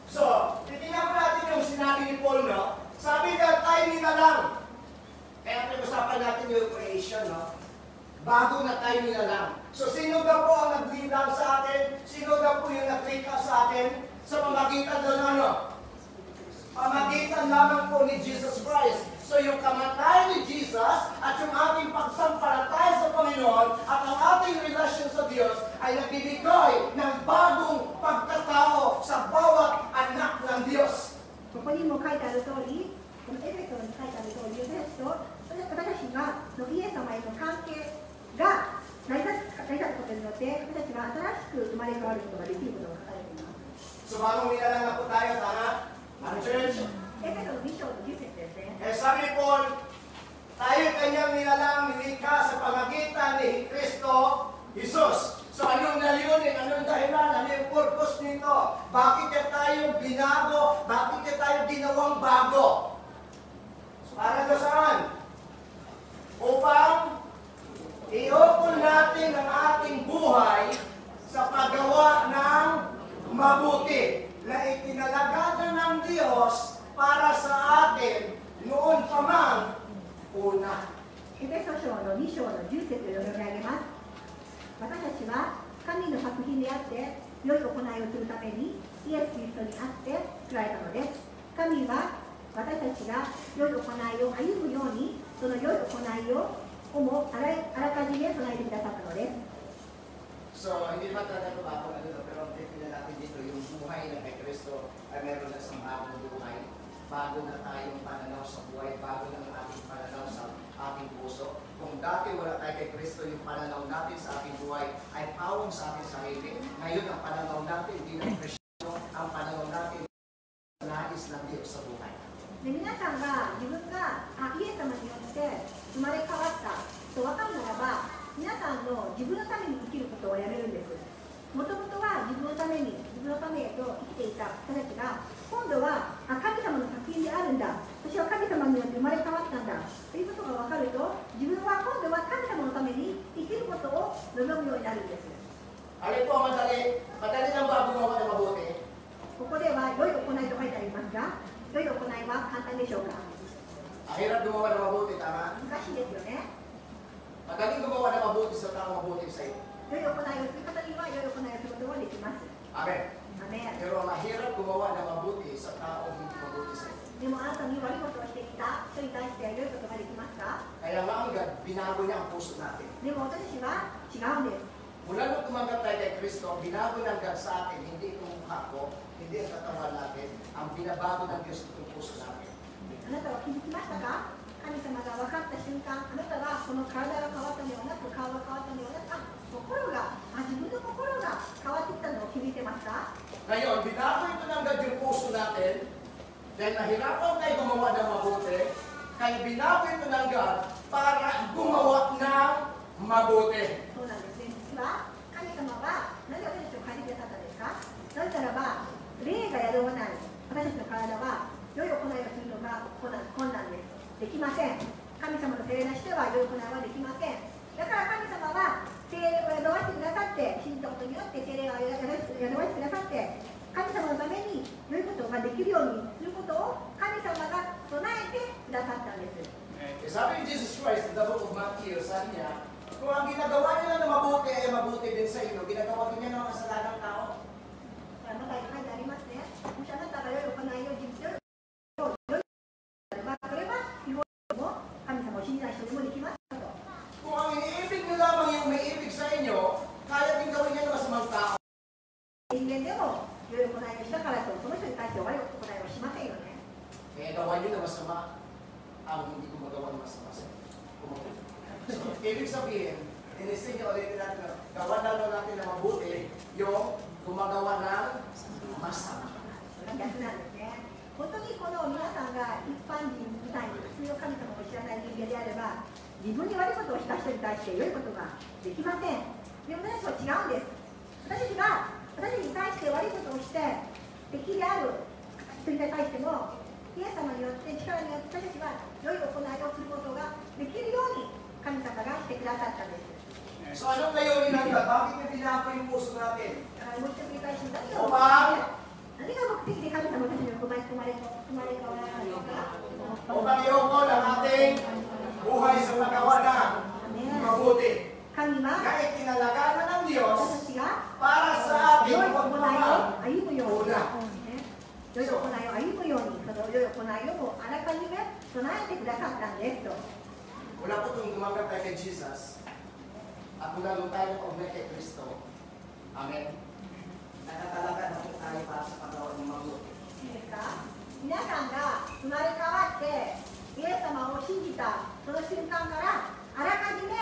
So, titingnan po natin yung sinabi ni Paul, no? Sabi na tayo nilalang. Kaya pinag-usapan natin yung creation, no? Bago na tayo nilalang. So, sino ba po ang naglilang sa atin? Sino ba po yung naglikha sa atin? Sa pamagitan doon, ano? Pamagitan lamang po ni Jesus Christ. So, yung kamatayan ni Jesus at yung ating pagsampalataya sa Panginoon at ang ating relasyon sa Diyos ay nagbibigay ng bagong pagkatao sa bawat anak ng Diyos. ここにも書いてある通り、このエペソに書いてある通り、私と私がイエス様への関係が成り立つことによって私は新しく生まれ変わることができることが書かれています。 So, bagong nilalang na po tayo, tama? Ano, church? エペソの2章の10節ですね。 Eh, sabi ni Paul, tayo kanyang nilalang nilikha sa pamagitan ni Kristo Jesus. So, anong layunin? Anong dahilan? Ano yung purpose nito? Bakit niya tayo binago? Bakit niya tayo ginawang bago? So, para na saan? Upang iukol natin ang ating buhay sa paggawa ng mabuti na itinalagadan ng Diyos Diyos para sa atin noon pa man una. エペソ書の2章の10節を読み上げます。私たちは神の作品であって、良い行いをするためにイエス・キリストにあって作られたのです。神は私たちが良い行いを歩むように、その良い行いをもあらかじめ備えてくださったのです。So, hindi naman talaga ito bago na dito, pero tingnan natin dito yung buhay na kay Kristo ay meron na isang bagong buhay. Bago na tayong pananaw sa buhay, bago na ang ating pananaw sa ating puso. Kung dati wala tayo kay Kristo, yung pananaw natin sa ating buhay ay pawang sa ating sarili. Ngayon, ang pananaw natin, hindi na Kristo, ang pananaw natin nais ng Diyos sa buhay. で皆さんが自分がイエス様によって生まれ変わったと分かるならば、皆さんの自分のために生きることをやめるんです。もともとは自分のために、自分のためへと生きていた人たちが、今度は神様の作品であるんだ、私は神様によって生まれ変わったんだということが分かると、自分は今度は神様のために生きることを望むようになるんです。Alin po ang madali? Madali lang ba gumawa ng mabuti? ここでは良い行いと書いてありますが、良い行いは簡単でしょうか。 Ang hirap gumawa ng mabuti, tama? 難しいですよね。 Madaling gumawa ng mabuti sa taong mabuti sa iyo. 良い行いをする方には良い行いをすることができます。 Amen. アメン。 Pero mahirap gumawa ng mabuti sa taong hindi mabuti sa iyo. でもあなたに悪いことをしてきた人に対して良いことができますか？ Kaya nga ang God, binago niya ang puso natin. でも私たちは違うんです。 Mula nung tumanggap tayo kay Kristo, binago ng God sa atin, hindi itong mukha ko, hindi ang katawan natin, ang binabago ng Diyos itong puso natin. あなたは気づきましたか？神様が分かった瞬間、あなたはこの体が変わったのではなく、顔が変わったのではなく、心が、自分の心が変わってきたのを気づいてますか？ Ngayon, binago ito ng God yung puso natin, dahil nahirapan tayo gumawa ng mabuti, kaya binago ito ng God para gumawa ng mabuti. そうなんですね。実は神様は何で私たちを変えてくださったんですか？なぜならば、霊が宿らない私たちの体は良い行いをするのが困難です。できません。神様の聖霊なしでは良い行いはできません。だから神様は聖霊を宿らせてくださって、信じたことによって聖霊を宿らせてくださって、神様のために良いことができるようにすることを神様が備えてくださったんです。 Sabi ni Jesus Christ in the book of Matthew, sabi niya, kung ang ginagawa niya na mabuti ay mabuti din sa inyo, ginagawa din niya ng kasalanang tao. また書いてありますね。もしあなたが良い行いを実践Kung ang iniibig nyo lamang yung may ibig sa inyo, kaya din gawin niya ng masamang tao. 人間でも良い行いをしたからと、その人に対して悪い行いはしませんよね。 Kaya gawa niyo na masama ang hindi gumagawa ng masama sa inyo. So, ibig sabihin, inisin niyo ulit natin, gawa na natin na mabuti yung gumagawa ng masama. 逆なんですね。本当にこの皆さんが一般人みたいに普通の神様を知らない人間であれば、自分に悪いことをした人に対して良いことができません。でも私たちは違うんです。私たちに対して悪いことをして敵である人に対しても、イエス様によって力によって私たちは良い行いをすることができるように神様がしてくださったんです。 So, anong layunin ng God? Bakit niya binago yung puso natin? だからもう一度繰り返し何が Upang 目的で神様たちに生まれ変わらないのか。 upang iukol ang ating buhay sa paggawa ng mabuti. 神は Kahit kinalaganan ng Diyos 私たちが para sa 良い atin 行い huwag を naman 歩むように、 una. 良い行いを歩むように、その良い行いをあらかじめ備えてくださったんですと。 Wala po itong tumanggap tayo kay Jesus at mula nung tayo pag-uwi kay Kristo. Amen. Nakatalaga na po tayo para sa paggawa ng mabuti. いいですか？皆さんが生まれ変わってイエス様を信じたその瞬間からあらかじめ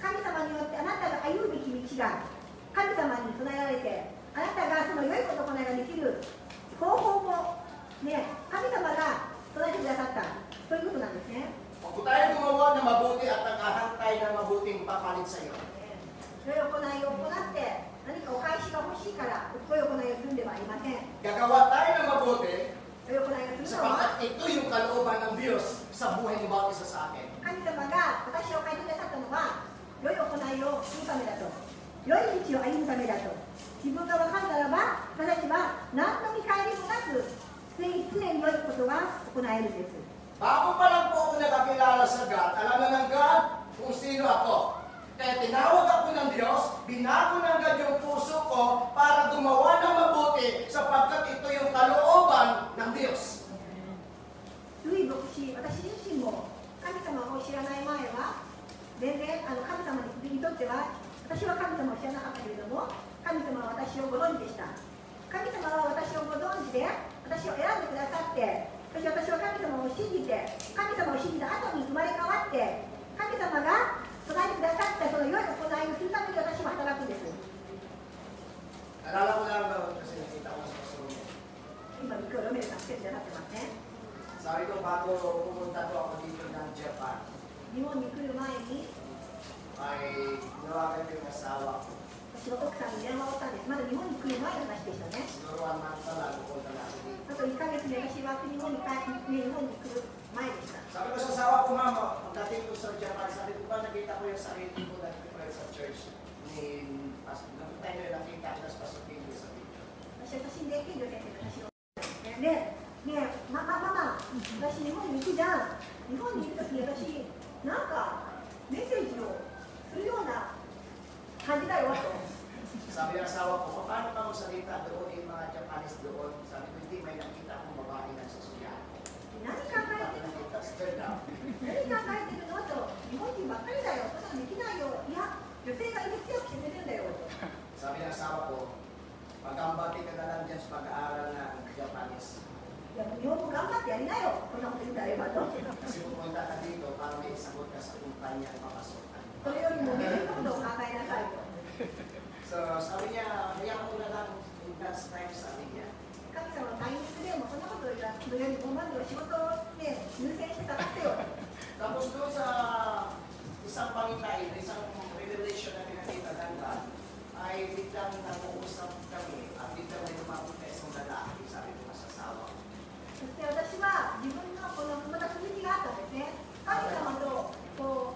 神様によってあなたが歩むべき道が神様に備えられて、あなたがその良いこと行いができる方法も、ね、神様が備えてくださったということなんですね。 Kung tayo gumawa ng mabuti at naghahantay ng mabuting papalit sa iyo. 良い行いを行って何かお返しが欲しいから良い行いをするんではありません。 Gagawa tayo ng mabuti 良い行いをするのは sapagkat ito yung kalooban ng Diyos sa buhay ng bawat isa sa atin. 神様が私を変えてくださったのは良い行いをするためだと、良い道を歩むためだと自分が分かるならば、私たちは何の見返りもなく常に良いことが行えるんです。 Bago pa lang po ako nakakilala sa God, alam na ng God kung sino ako. Kaya tinawag ako ng Diyos, binago ng God yung puso ko para gumawa ng mabuti sapagkat ito yung kalooban ng Diyos. ルイ牧師、私自身も神様を知らない前は全然神様にとっては私は神様を知らなかったけれども、神様は私をご存知でした。神様は私をご存知で私を選んでくださって、そして私は神様を信じて、神様を信じた後に生まれ変わって、神様が備えてくださったその良い行いをするために私は働くんです。 Alala ko lang ba kasi nakita ko sa pasulong. 今、今日ロメルさん、来てくださってますね。 Sabi ko bago pumunta ko ako dito ng Japan, 日本に来る前に、 ay tinawagan ko yung asawa ko. 私の奥さんに電話をしたんです。まだ日本に来る前の話でしたね。 Siguro 1 month pa lang pupunta na ako dito. あと1ヶ月で私は日本に来る前でした。 Sabi ko sa asawa ko, mama, pagdating ko sa Japan, sabi ko ba nakita ko yung sarili ko dati ko sa church ni Pastor. Nakita nyo yung nakita ko sa Pastor Pinto sa video. 私は写真で、金城先生の写真をで、ねえ、ママ、私日本に行くじゃん。日本に行くときに私、なんかメッセージをするような感じだよと。 Sabi ng asawa ko, paano ka magsalita doon yung mga Japanese doon? Sabi ko, hindi may nakita akong babae ng sasya. 何考えてるの Nakita, stir down. 何考えてるのと、日本人ばっかりだよ。そんなのできないよ。いや、女性がいる強く決めてるんだよと。 Sabi ng asawa ko, pag-ambati ka na lang dyan sa pag-aaral ng Japanese. いや、日本語頑張ってやりなよ。こんなこと言ったらばと。 Kasi pumunta ka dito para may sagot ka sa kumpanya at papasukan. それよりも自分のことを考えなさいと。 So, sabi niya, hayaan mo na lang in God's time, sabi niya. 神様のタイミングでもそんなこと言うのよりもまずは仕事をね、優先してかかってよ。 Tapos doon sa isang pangitain, isang revelation na pinakita ng God, ay biglang nag-uusap kami at biglang may lumapit na isang lalaki, sabi ko sa asawa. そして私は自分のこのまた続きがあったんですね。神様と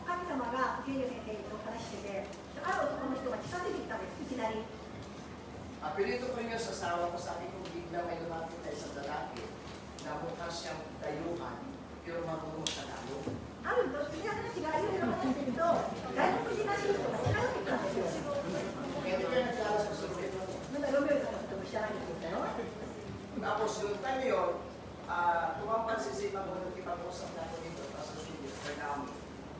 神様がゲイル先生と話してて、ある男の人が近づいてきたんです。いきなり。 At pinito ko rin yung sa asawa ko, sabi ko biglang may lumapit na isang lalaki na mukha siyang dayuhan, pero marunong sa Tagalog. あると次の話がいろいろ話してると、外国人らしい人が近づいてきたんですよ。 Kaya di kayo nagkala sa susunod ito. まだロメオさんのことも知らないんですよ。 Tapos yung time yun, tumampan si Zima kung nagkipag-usap na ako dito, Pastor Julius, kay Naomi.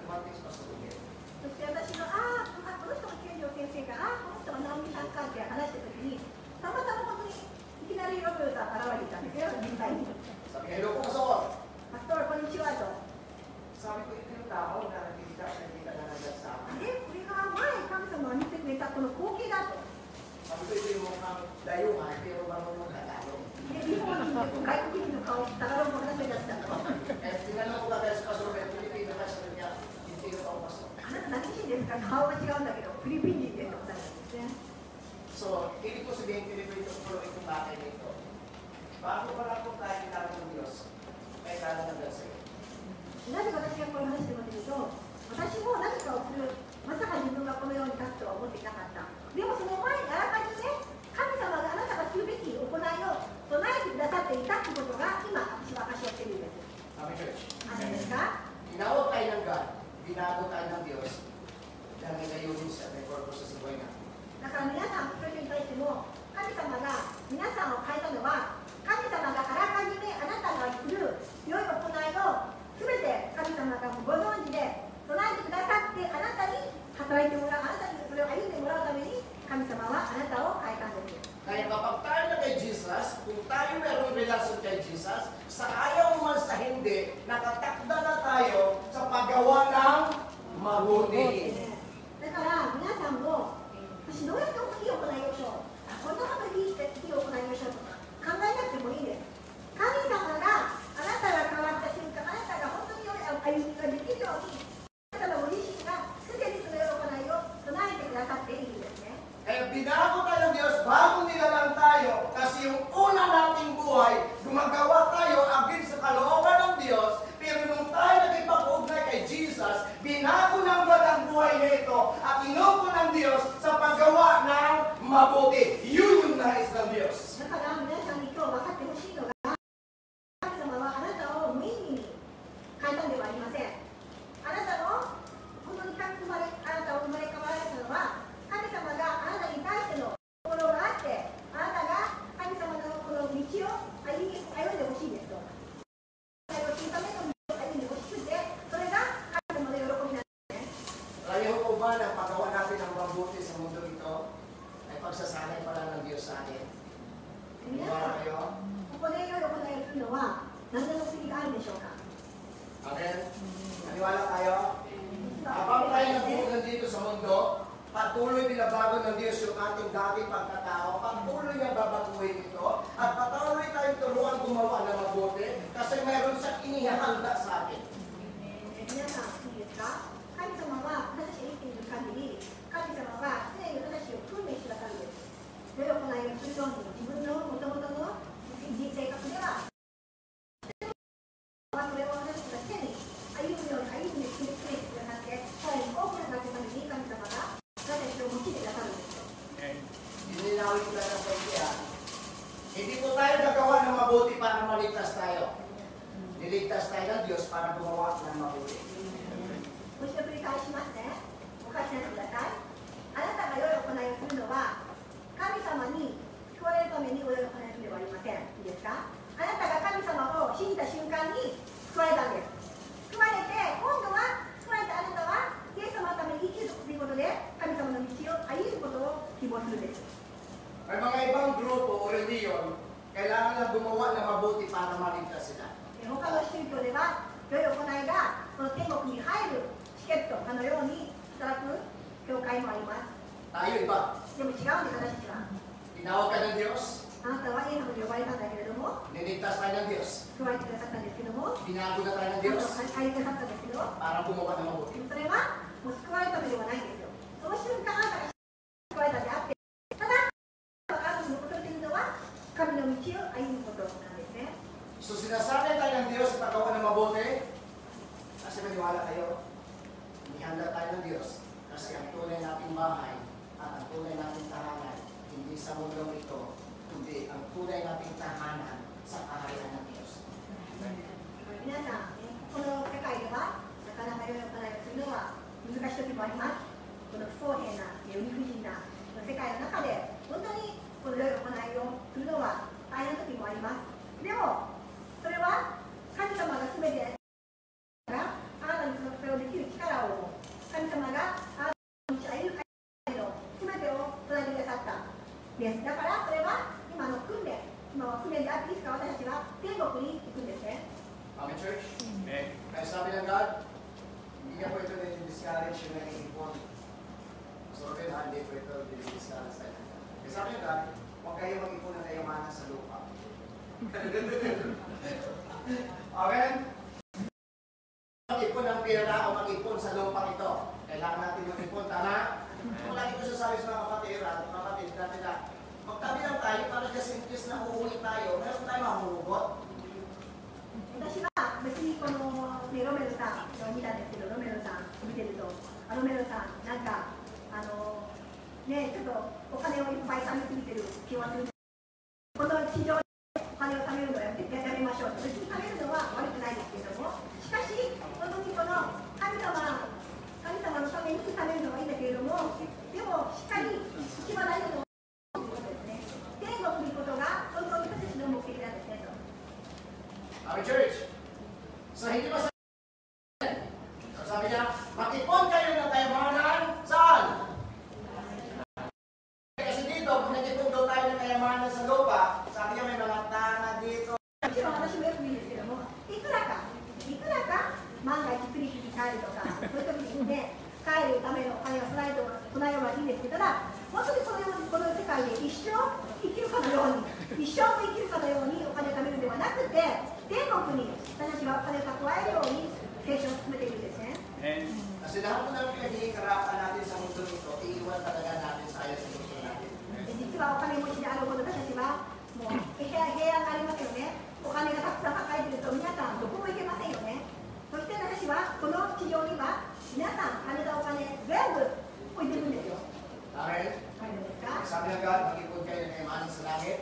Tumanting sa Pastor Julius. そして私のこの人が健常先生か、この人が直美さんかって話したときに、たまたま本当にいきなりロメオさん現れてたんですよ、実際に。 Sabi, hello po, Pastor. パストラ、こんにちはと。 Sabi ko, ito yung tao na nakikita na nagdag sa akin. これが前神様が見てくれたこの光景だと。 Sabi ko, ito yung mukhang dayuhan, pero marunong Tagalog. で、日本人で外国人の顔をタガログを話せちゃったの。 Eh, tinanong ko ba tayo sa Pastor Robert, Pilipino ka sa kanya, hindi ko pa Pastor. あなた何人ですか顔が違うんだけど、フィリピン人ですと答えたんですね。 So, hindi ko sabihin Pilipino pero itong bagay nito. Bago pa lang po tayo kilala ng Diyos, may kilala ng Diyos sa'yo. なぜ私がこれを話してるかというと、私も何かをする、まさか自分がこのように立つとは思っていなかった。でもその前にあらかじめ神様があなたがするべき行いを備えてくださっていたということが今私は証しをしているんです。 Sabi Church, あなたですか tinawag tayo ng God, binago tayo ng Diyos, dahil may layunin siya, may purpose sa buhay natin. だから皆さん、一人に対しても神様が皆さんを変えたのは神様があらかじめあなたがする良い行いを全て神様がご存知で備えてくださってあなたに働いてもらう、あなたにそれを歩んでもらうために神様はあなたを変えたんです。 Kaya kapag tayo na kay Jesus, kung tayo mayroong relasyon kay Jesus, sa ayaw man sa hindi, nakatakda na tayo sa paggawa ng mabuti. だから皆さんも私どうやっていい行いをしよう、こんなこといい行いをしようとか考えなくてもいいんです。神様があなたが変わった瞬間、あなたが本当に良い歩みができるようにあなたのご自身がすでにその良い行いを備えてくださっているんですね。 Kaya binago tayo ng Diyos, bago nilalang tayo, kasi yung una nating buhay, gumagawa tayo agad sa kalooban ng Diyos, pero nung tayo nagipag-ugnay kay Jesus, binago ng God ang buhay nito at inuko ng Diyos sa paggawa ng mabuti. Yun yung nais naman ang paggawa natin ng mabuti sa mundo ito ay pagsasanay pala ng Diyos sa atin. Maniwala kayo? ここで良い行いをするのは何の目的があるでしょうか。 Amen? Maniwala tayo? Habang tayo nabuhay dito sa mundo, patuloy binabago ng Diyos yung ating dating pagkatao, patuloy niya babaguhin ito, at patuloy tayong turuan gumawa ng mabuti, kasi mayroon siyang inihahanda sa atin. 皆さん、いいですか。神様は私が生きている限り、神様は常に私を訓練してくださるんです。良い行いをするように、自分のもともとの性格では、それを私たちが常に歩むように訓練してくださって、さらに多くの方々に神様が私を用いてくださるんですよ。 Nilinawin ko lang ng kaya, hindi po tayo nagawa ng mabuti para maligtas tayo. Niligtas tayo ng Diyos para gumawa ng mabuti. もう一度繰り返しますね。おかしなってください。あなたが良い行いをするのは、神様に救われるために良い行いをするのではありません。いいですか。あなたが神様を信じた瞬間に救われたんです。救われて、今度は救われたあなたは、イエス様のために生きるということで、神様の道を歩むことを希望するんです。 May mga ibang grupo o reliyon, kailangan na gumawa ng mabuti para maligtas sila. 他の宗教では、良い行いがこの天国に入るチケットのように働く教会もあります。 Tayo iba. でも違うんです、私たちは。 Tinawag ka ng Diyos, あなたはイエス様に呼ばれたんだけれども、 niligtas tayo ng Diyos, 救われてくださったんですけども、 binago na tayo ng あ Diyos なたは帰りくださったんですけど、 para gumawa ng mabuti. それはもう救われたのではないんですよ。その瞬間あなたが救われたであって、ただ、あなたのことというのは、神の道を歩むことなんですね。 So sinasanay tayo ng Diyos sa paggawa ng mabuti, kasi maniwala kayo, inihanda tayo ng Diyos, kasi ang tunay nating bahay at ang tunay nating tahanan, hindi sa mundong ito, kundi ang tunay nating tahanan sa kaharian ng Diyos. 皆さん、この世界では、なかなか良い行いをするのは難しい時もあります。この不公平な、理不尽な世界の中で、本当にこの良い行いをするのは大変な時もあります。でも、それは神様が全てがあなたにそれをできる力を、神様があなたの道を歩むの全てを備えてくださったです。だからそれは今の訓練、今は訓練であって、いつか私たちは天国に行くんですね。 Amen, church? Kaya sabi ng God, hindi niya po ito din-discourage yung nag-iipon. So, hindi po ito din-discourage tayo. Kaya sabi ng God, huwag kayo mag-ipon ng kayamanan sa lupa. Amen? Mag-ipon ng pera o mag-ipon sa lupang ito. Kailangan natin mag-ipon, tama? Kung lagi ko sasabi sa mga kapatid natin na magtabi lang tayo para just in case na uuwi tayo, meron tayo mahuhugot. 私は別にこの、ね、ロメロさんを見たんですけど、ロメロさん見てると、ロメロさん、なんか、ね、ちょっとお金をいっぱい貯めすぎてる気はする。この市場でお金を貯めるのをやめましょう。別に貯めるのは悪くないですけれども、しかし、本当にこの神様のために貯めるのはいいんだけれども、でも、しっかり一番大事なのは、天国に行くことが本当に私たちの目的なんですねと。 Amen, church. So, hindi ba sabi niya, mag-ipon kayo ng kayamanan, saan? Kasi dito, kung nag-ipon daw tayo ng kayamanan sa lupa, sabi niya may mga tana dito. もちろん私もよく言うんですけども、いくらか万が一クリックに帰るとか、そういう時にね、帰るためのお金を備えればいいんですけど、本当にこの世界で一生生きるかのように、一生も生きるかのようにお金を貯めるのではなくて、天国に私はお金を蓄えるように成長を進めているんですね。 Kasi lahat ng pinag-iikarapan natin sa mundo nito, iiwan talaga natin sa ayos sa mundo natin. 実はお金持ちであるほど私たちはもう平安がありますよね。お金がたくさん抱えていると皆さんどこも行けませんよね。そして私はこの地上には皆さん貯めたお金全部置いてるんですよ。 Amen? 入るんですか？ Sabi ng God, mag-ipon kayo ng kayamanan sa langit.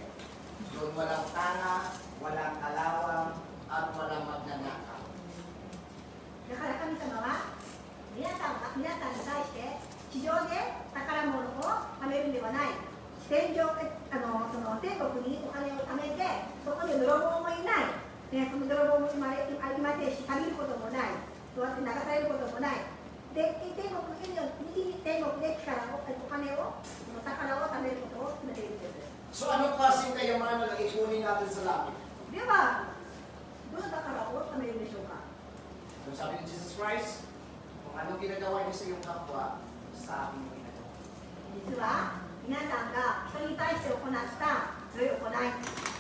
Doon walang tana, walang kalawang, at walang magnanakaw. だから神様は皆さんに対して地上で宝物を貯めるんではない。天国にお金を貯めてそこに泥棒もいない、ね、その泥棒もいませんし、借りることもない、そうやって流されることもない、で天国で力を、お金を、宝を貯めることを決めているんです。 So anong klaseng kayamanan ang ipunin natin sa langit? では、どの宝を貯めるでしょうか。 Kung sabi ni Jesus Christ, kung anong ginagawa niyo sa iyong kapwa, sa akin yung ginagawa. 実は皆さんが人に対して行った良い行い、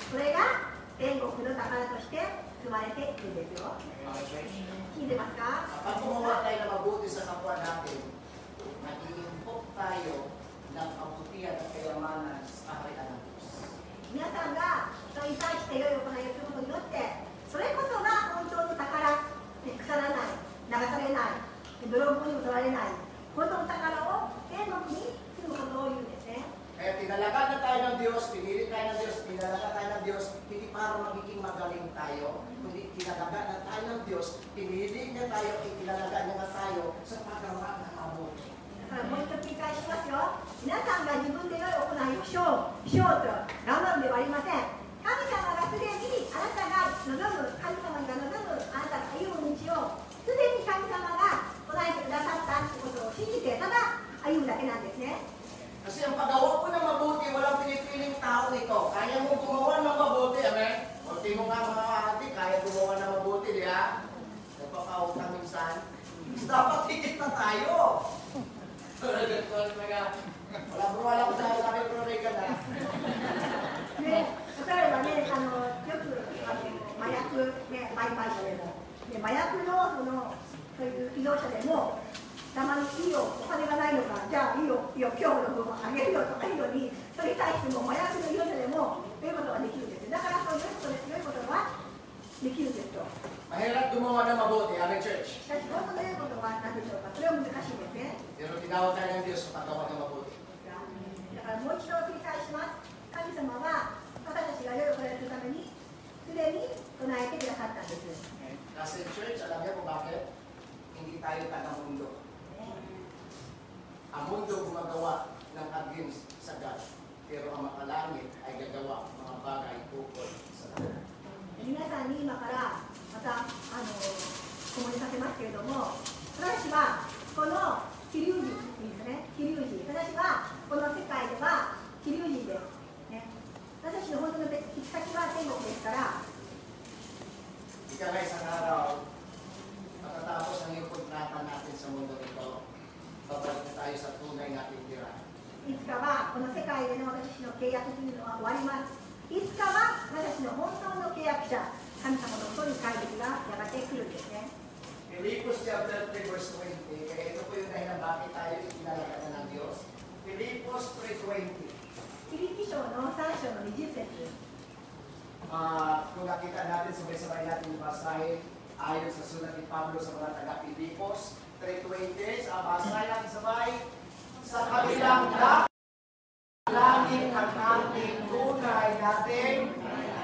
それが天国の宝として含まれているんですよ。聞いてますか？ Kapag gumawa tayo na mabuti sa kapwa natin, nag-iimpok tayo ng kabutihan at kayamanan sa kaharian ng Diyos. 皆さんが人に対して良い行いをすることによって、それこそが本当の宝、腐らない、流されない、泥棒にも取られない、本当の宝を天国に住むことを言うんですね。 Kaya tinalaga na tayo ng Diyos, pinili tayo ng Diyos, pinalaga tayo ng Diyos, hindi para magiging magaling tayo, kundi tinalaga na tayo ng Diyos, pinili niya tayo, itinalaga niya na tayo sa paggawa ng mabuti. だからもう一度繰り返しますよ。皆さんが自分で良い行いをしようと頑張るのではありません。神様がすでにあなたが望む、神様が望むあなたが歩む道をすでに神様が唱えてくださったということを信じて、ただ歩むだけなんですね。 Kasi ang paggawa ko ng mabuti, walang pinipiling tao ito. Kaya mo gumawa ng mabuti, amen? Kunti mo nga mga ate, kaya gumawa ng mabuti, di ba? Nagpapautan minsan. Dapat higit na tayo. Wala ko sa sabi ko rin ka na. ね、例えばね、よく麻薬、ね、売買者でも、麻薬のそういう移動車でも、たまにいいよ、お金がないのか、じゃあいいよ、今日の分あげるよとかいうのに、それに対しても麻薬の移動車でも、良いことができるんです。だからそういう良いことができるんですと。 Mahirap gumawa ng mabuti, amen, church? しかし、本当の良いことは何でしょうか、それは難しいですね。 Pero tinawag tayo ng Diyos sa paggawa ng mabuti. だからもう一度繰り返します。神様は私たちが良い行いをするためにすでに唱えてくださったんです。 Kasi church, alam niyo kung bakit? Hindi tayo taga-mundo. Ang mundo gumagawa ng against sa God. Pero ang makalangit ay gagawa mga bagay tukol sa God. 皆さんに今からまた共にさせますけれども、私はこの気流人ですね、気流人、私はこの世界では気流人です、ね、私の本当の行き先は天国ですから。 Ika nga isang araw, matatapos ang iyong kontrata natin sa mundo nito, babalik na tayo sa tunay nating tirahan. いつかはこの世界での私の契約というのは終わります。いつかは私の本当の契約者、神様の元に帰る日がやがて来るんですね。 Filipos chapter 3 verse 20, kaya ito po yung dahilan bakit tayo itinalaga na ng Diyos. Filipos 3:20. フィリピ書の3章の20節。 Kung nakita natin, sabay-sabay natin yung basahin ayon sa sulat ni Pablo sa mga taga-Filipos 3:20, basahin natin sabay. Sa kabilang langit ang ating tunay nating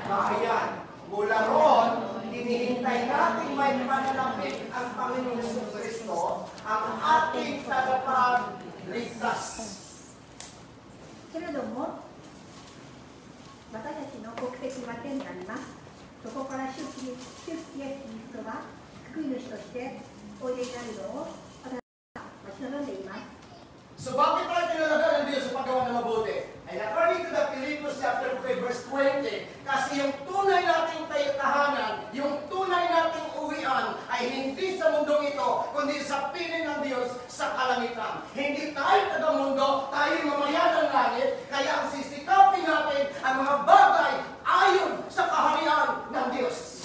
bahayan. Mula roon, hinihintay natin may panalapit ang Panginoong Jesucristo, ang ating tagapagligtas. けれども、私たちの国籍は天にあります。そこから主イエス・キリストは救い主としておいでになるのを私は待ち望んでいます。 So bakit tayo tinalaga ng Diyos sa paggawa ng mabuti? And according to the Philippians chapter 5 verse 20, kasi yung tunay nating tahanan, yung tunay nating uwian ay hindi sa mundong ito, kundi sa piling ng Diyos sa kalangitan. Hindi tayo taga-mundo, tayo mamayan ng langit, kaya ang sisikapin natin ang mga bagay ayon sa kaharian ng Diyos.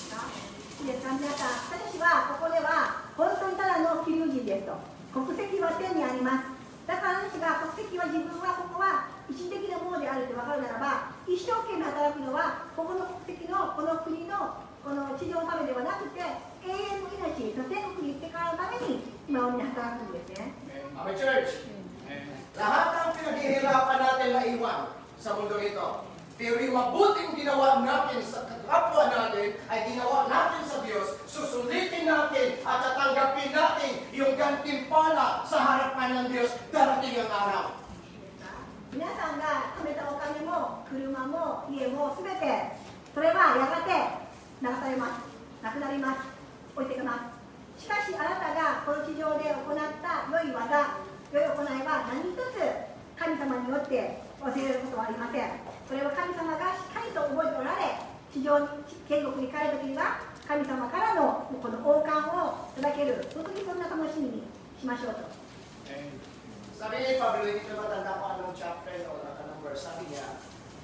いいですか、皆さん、私はここでは本当にただの気流人ですと。国籍は天にあります。 だから私が国籍は自分はここは一時的なものであると分かるならば、一生懸命働くのはここの国籍のこの国のこの地上のためではなくて、永遠の命、天国に行ってからのために今を皆働くんですね。Amen, church. Lahat ng pinaghihirapan natin na iwan sa mundo ito. Pero yung mabuting ginawa natin sa kapwa natin ay ginawa natin sa Diyos, susulitin natin at tatanggapin natin yung gantimpala sa harapan ng Diyos darating ang araw. 皆さんが貯めたお金も車も家もすべてそれはやがて流されます、なくなります、置いてきます。しかしあなたがこの地上で行った技、良い行いは何一つ神様によって忘れることはありません。それを神様がしっかりと覚えておられ、地上に天国に帰るときには神様からのこの王冠をいただける、本当にそんな楽しみにしましょうと。Sabi ni Pablo, hindi ko matanda kung anong chapter o anong verse. Sabi niya,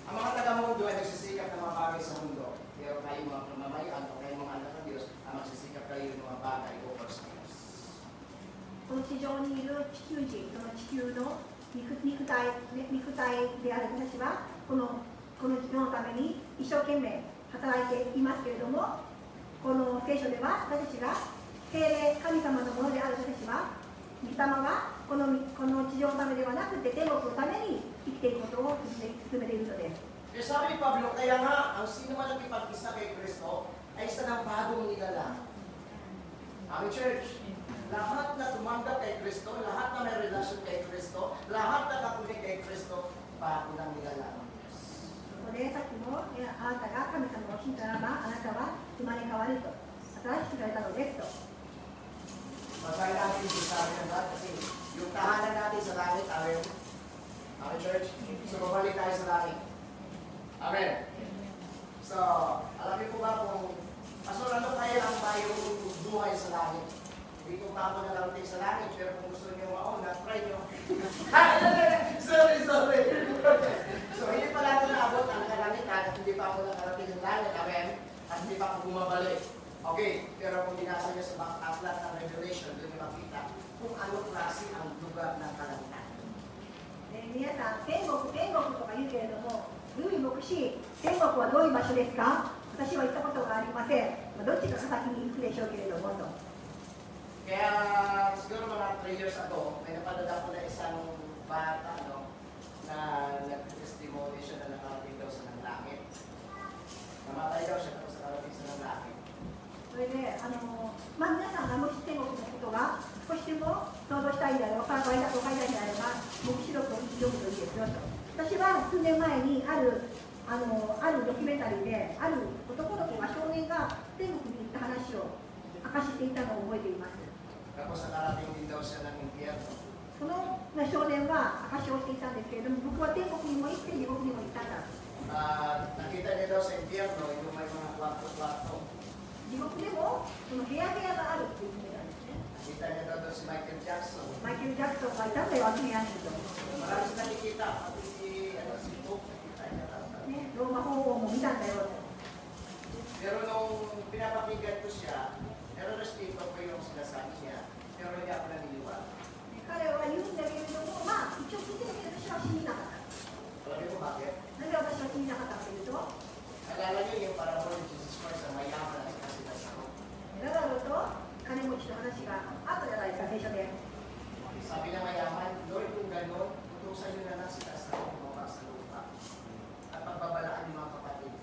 ang mga taga-mundo ay nagsisikap na mga bagay sa mundo. Pero kayo mga pamamayan o kayo mga anak ng Diyos, ang magsisikap kayo ng mga bagay over sa Diyos. この地上にいる地球人、その地球の肉体である私はこの世のために一生懸命働いていますけれども、この聖書では私たちが聖霊神様のものである私たちは、御霊はこの地上のためではなくて天国のために生きていくことを進めているのです。Eh sabi ni Pablo, kaya nga, ang sino man nagkipag-isa kay Kristo ay isa ng bagong nilalang. Amen, church. Lahat na tumanggap kay Kristo, lahat na may relasyon kay Kristo, lahat na kakunik kay Kristo, bago ng nilalang. そこでさっきも、あなたが神様を信じたならば、あなたは生まれ変わると、新しくされたのですと。Basahin natin yung sabi ng God kasi yung tahanan natin sa langit, amen. Amen, church. So, babalik tayo sa langit. Amen. So, alam niyo po ba kung Pastor, ano kaya ang bayong buhay sa langit? Hindi ko pa ako nalarating sa langit, pero kung gusto niyo mauna, try niyo. Sorry. So, hindi pa natin naabot ang kalangitan at hindi pa ako nakarating ng langit, amen? At hindi pa ako bumabalik. Okay, pero kung binasa niyo sa mga aklat ng Revelation, doon niyo makita kung ano klase ang lugar ng kalangitan. 皆さん、天国とか言うけれども、ルイ牧師、天国はどういう場所ですか？私は行ったことがありません。どっちが先に行くでしょうけれどもと。 Kaya siguro mga 3 years ago, may napanood ako na isang bata na nag-testimony siya na nakarating daw sa ng langit. Namatay daw siya tapos nakarating sa ng langit. それで、皆さんがもし天国のことが少しでも想像したいんであれば、分かりたいんであれば、黙示録を読むといいですよと。私は数年前にあるドキュメンタリーで、ある男の子が少年が天国に行った話を明かしていたのを覚えています。 Tapos nakarating din daw siya ng impyerno. その少年は証しをしていたんですけれども、僕は天国にも行って地獄にも行ったんだ。 Nakita niya daw sa impyerno yung may mga kwarto-kwarto. 地獄でもその部屋があるっていう意味なんですね。 Nakita niya daw doon si Michael Jackson. マイケル・ジャクソンがいたんだよ、あの部屋にと。 Marami siya nakikita. Pati si Pope, nakita niya daw. ね、ローマ法王も見たんだよと。 Pero nung pinapakinggan ko siya, nare-respeto ko yung sinasabi niya. Pero hindi ako naniniwala. 彼は言うんだけれども、まあ、一応聞いてみて私は信じなかった。 Alam niyo kung bakit? なんで私は信じなかったかというと、 Alala niyo yung parabol ni Jesus Christ ang mayaman at sinasabi. ラザロと金持ちの話があったじゃないですか、聖書で。 Sabi na mayaman, Lord, kung gano'n, utusan niyo na lang si Pastor bumaba sa lupa at pagbabalaan ng mga kapatid.